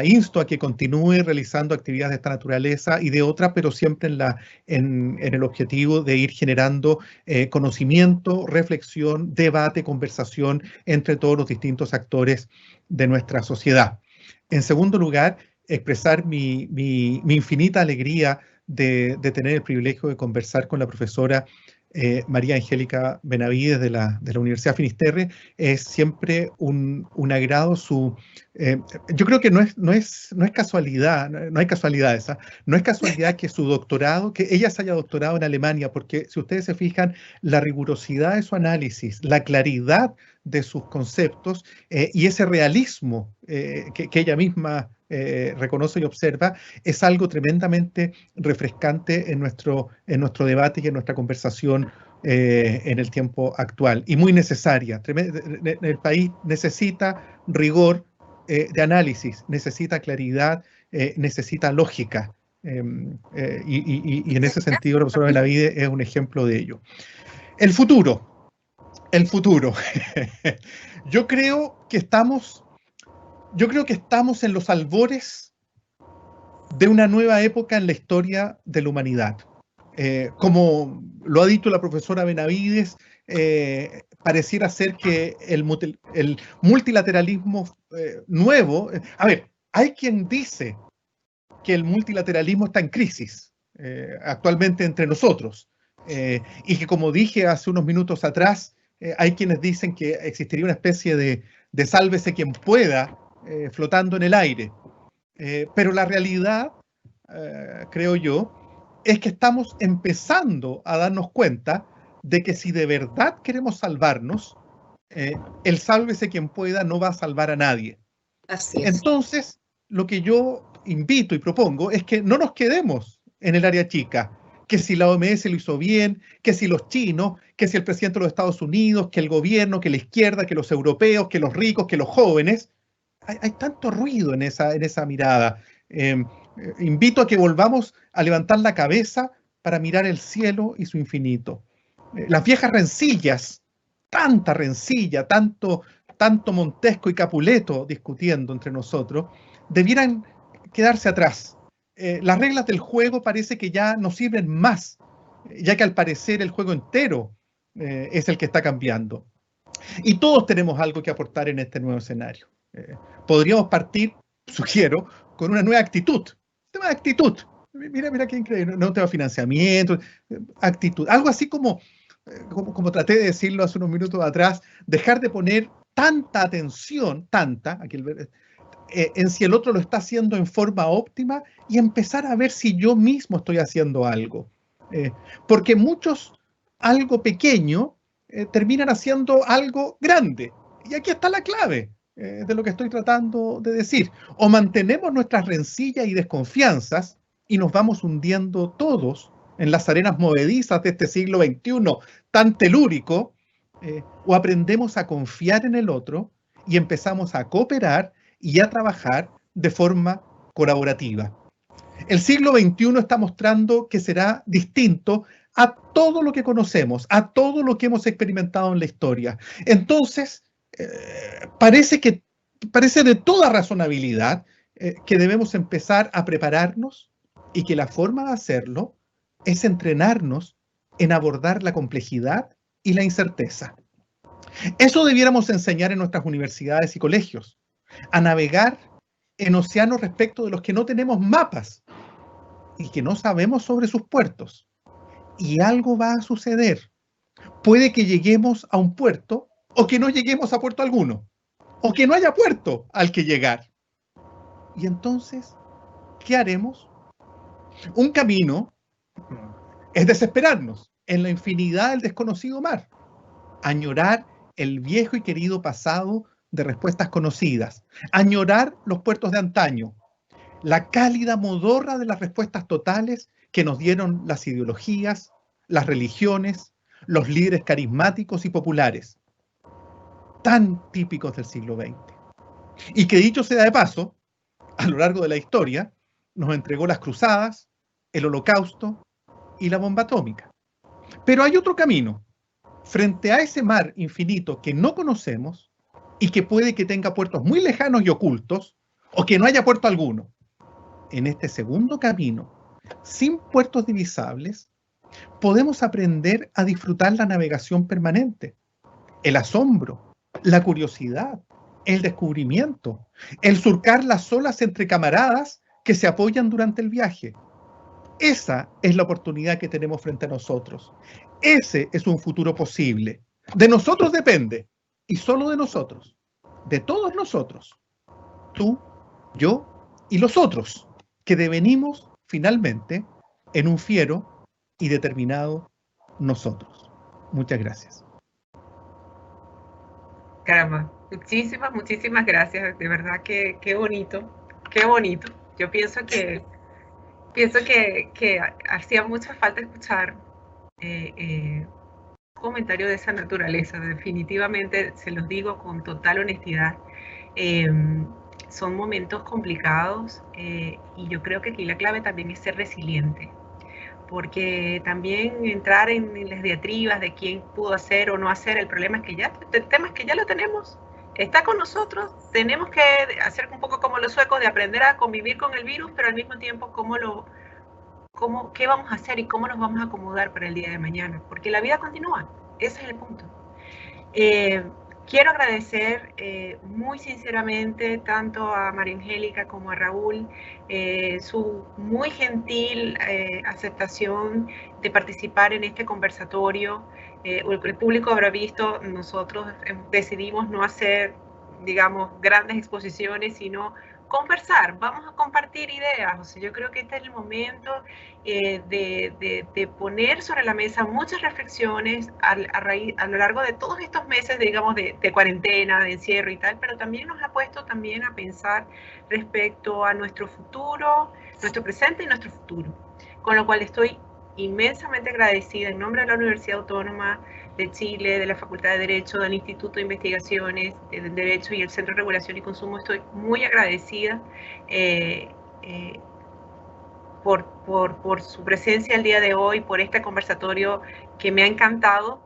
insto a que continúe realizando actividades de esta naturaleza y de otra, pero siempre en el objetivo de ir generando conocimiento, reflexión, debate, conversación entre todos los distintos actores de nuestra sociedad. En segundo lugar, expresar mi infinita alegría de tener el privilegio de conversar con la profesora María Angélica Benavides de la Universidad Finisterre. Es siempre un agrado yo creo que no es casualidad, no hay casualidades, ¿ah? No es casualidad que su doctorado, que ella se haya doctorado en Alemania, porque si ustedes se fijan, la rigurosidad de su análisis, la claridad de sus conceptos y ese realismo que ella misma reconoce y observa, es algo tremendamente refrescante en nuestro debate y en nuestra conversación en el tiempo actual, y muy necesaria. El país necesita rigor de análisis, necesita claridad, necesita lógica, y en ese sentido la profesora Benavides es un ejemplo de ello. El futuro. Yo creo que estamos en los albores de una nueva época en la historia de la humanidad. Como lo ha dicho la profesora Benavides, pareciera ser que el multilateralismo nuevo... a ver, hay quien dice que el multilateralismo está en crisis actualmente entre nosotros, y que, como dije hace unos minutos atrás, hay quienes dicen que existiría una especie de sálvese quien pueda flotando en el aire. Pero la realidad, creo yo, es que estamos empezando a darnos cuenta de que si de verdad queremos salvarnos, el sálvese quien pueda no va a salvar a nadie. Así es. Entonces, lo que yo invito y propongo es que no nos quedemos en el área chica, que si la OMS lo hizo bien, que si los chinos, que si el presidente de los Estados Unidos, que el gobierno, que la izquierda, que los europeos, que los ricos, que los jóvenes. Hay tanto ruido en esa mirada. Invito a que volvamos a levantar la cabeza para mirar el cielo y su infinito. Las viejas rencillas, tanta rencilla, tanto Montesco y Capuleto discutiendo entre nosotros, debieran quedarse atrás. Las reglas del juego parece que ya no sirven más, ya que al parecer el juego entero es el que está cambiando. Y todos tenemos algo que aportar en este nuevo escenario. Podríamos partir, sugiero, con una nueva actitud. Tema de actitud. Mira qué increíble. No tema de financiamiento, actitud. Algo así como traté de decirlo hace unos minutos atrás, dejar de poner tanta atención, en si el otro lo está haciendo en forma óptima, y empezar a ver si yo mismo estoy haciendo algo. Porque muchos, algo pequeño, terminan haciendo algo grande. Y aquí está la clave de lo que estoy tratando de decir. O mantenemos nuestras rencillas y desconfianzas y nos vamos hundiendo todos en las arenas movedizas de este siglo XXI tan telúrico, o aprendemos a confiar en el otro y empezamos a cooperar y a trabajar de forma colaborativa. El siglo XXI está mostrando que será distinto a todo lo que conocemos, a todo lo que hemos experimentado en la historia. Entonces, parece de toda razonabilidad que debemos empezar a prepararnos, y que la forma de hacerlo es entrenarnos en abordar la complejidad y la incerteza. Eso debiéramos enseñar en nuestras universidades y colegios, a navegar en océanos respecto de los que no tenemos mapas y que no sabemos sobre sus puertos. Y algo va a suceder. Puede que lleguemos a un puerto, o que no lleguemos a puerto alguno, o que no haya puerto al que llegar. Y entonces, ¿qué haremos? Un camino es desesperarnos en la infinidad del desconocido mar, añorar el viejo y querido pasado de respuestas conocidas, añorar los puertos de antaño, la cálida modorra de las respuestas totales que nos dieron las ideologías, las religiones, los líderes carismáticos y populares, tan típicos del siglo XX. Y que, dicho sea de paso, a lo largo de la historia, nos entregó las cruzadas, el holocausto y la bomba atómica. Pero hay otro camino. Frente a ese mar infinito que no conocemos y que puede que tenga puertos muy lejanos y ocultos, o que no haya puerto alguno. En este segundo camino, sin puertos divisables, podemos aprender a disfrutar la navegación permanente, el asombro, la curiosidad, el descubrimiento, el surcar las olas entre camaradas que se apoyan durante el viaje. Esa es la oportunidad que tenemos frente a nosotros. Ese es un futuro posible. De nosotros depende, y solo de nosotros, de todos nosotros, tú, yo y los otros, que devenimos finalmente en un fiero y determinado nosotros. Muchas gracias. Caramba, muchísimas gracias. De verdad que qué bonito, qué bonito. Yo pienso que hacía mucha falta escuchar un comentario de esa naturaleza. Definitivamente, se los digo con total honestidad. Son momentos complicados y yo creo que aquí la clave también es ser resiliente, porque también entrar en las diatribas de quién pudo hacer o no hacer, el problema es que el tema es que ya lo tenemos, está con nosotros, tenemos que hacer un poco como los suecos, de aprender a convivir con el virus, pero al mismo tiempo qué vamos a hacer y cómo nos vamos a acomodar para el día de mañana, porque la vida continúa, ese es el punto. Quiero agradecer muy sinceramente tanto a María Angélica como a Raúl su muy gentil aceptación de participar en este conversatorio. El público habrá visto, nosotros decidimos no hacer, digamos, grandes exposiciones, sino conversar, vamos a compartir ideas. O sea, yo creo que este es el momento de poner sobre la mesa muchas reflexiones a lo largo de todos estos meses, digamos, de cuarentena, de encierro y tal, pero también nos ha puesto también a pensar respecto a nuestro futuro, nuestro presente y nuestro futuro. Con lo cual estoy inmensamente agradecida en nombre de la Universidad Autónoma de Chile, de la Facultad de Derecho, del Instituto de Investigaciones del Derecho y el Centro de Regulación y Consumo. Estoy muy agradecida por su presencia el día de hoy, por este conversatorio que me ha encantado.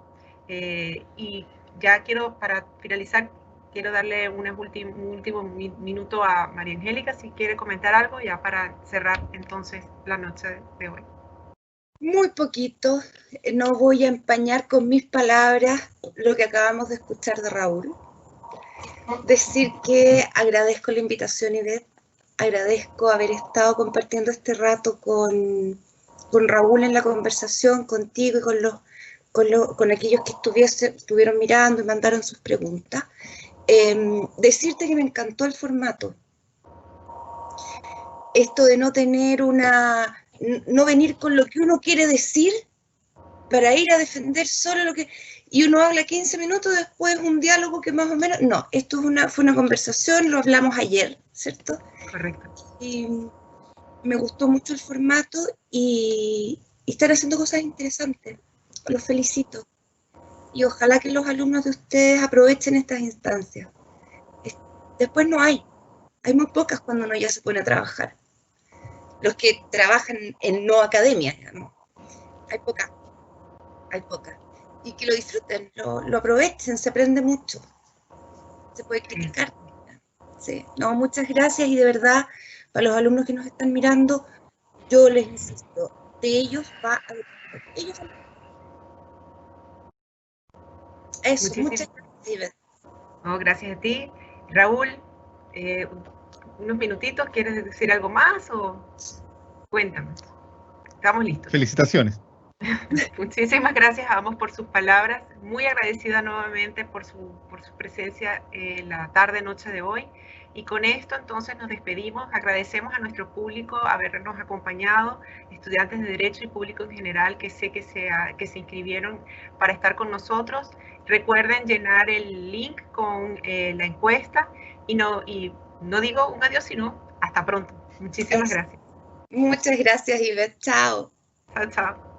Y ya para finalizar, quiero darle un último minuto a María Angélica, si quiere comentar algo, ya para cerrar entonces la noche de hoy. Muy poquito, no voy a empañar con mis palabras lo que acabamos de escuchar de Raúl. Decir que agradezco la invitación, Ivette, agradezco haber estado compartiendo este rato con Raúl en la conversación, contigo y con aquellos que estuvieron mirando y mandaron sus preguntas. Decirte que me encantó el formato. Esto de no tener no venir con lo que uno quiere decir para ir a defender solo lo que... Y uno habla 15 minutos, después un diálogo que más o menos... No, esto fue una conversación, lo hablamos ayer, ¿cierto? Correcto. Y me gustó mucho el formato y están haciendo cosas interesantes. Los felicito. Y ojalá que los alumnos de ustedes aprovechen estas instancias. Después no hay muy pocas cuando uno ya se pone a trabajar. Los que trabajan en no academia, digamos. Hay pocas. Y que lo disfruten, lo aprovechen, se aprende mucho. Se puede criticar. Sí. No, muchas gracias y de verdad, para los alumnos que nos están mirando, yo les insisto, de ellos va a depender. Eso, muchas gracias. No, gracias a ti. Raúl, unos minutitos, ¿quieres decir algo más o cuéntame? Estamos listos. Felicitaciones. Muchísimas gracias a ambos por sus palabras. Muy agradecida nuevamente por su presencia la tarde-noche de hoy. Y con esto entonces nos despedimos. Agradecemos a nuestro público habernos acompañado, estudiantes de Derecho y público en general que sé que se inscribieron para estar con nosotros. Recuerden llenar el link con la encuesta y no digo un adiós, sino hasta pronto. Muchísimas gracias. Muchas gracias, Ivette. Chao. Chao, chao.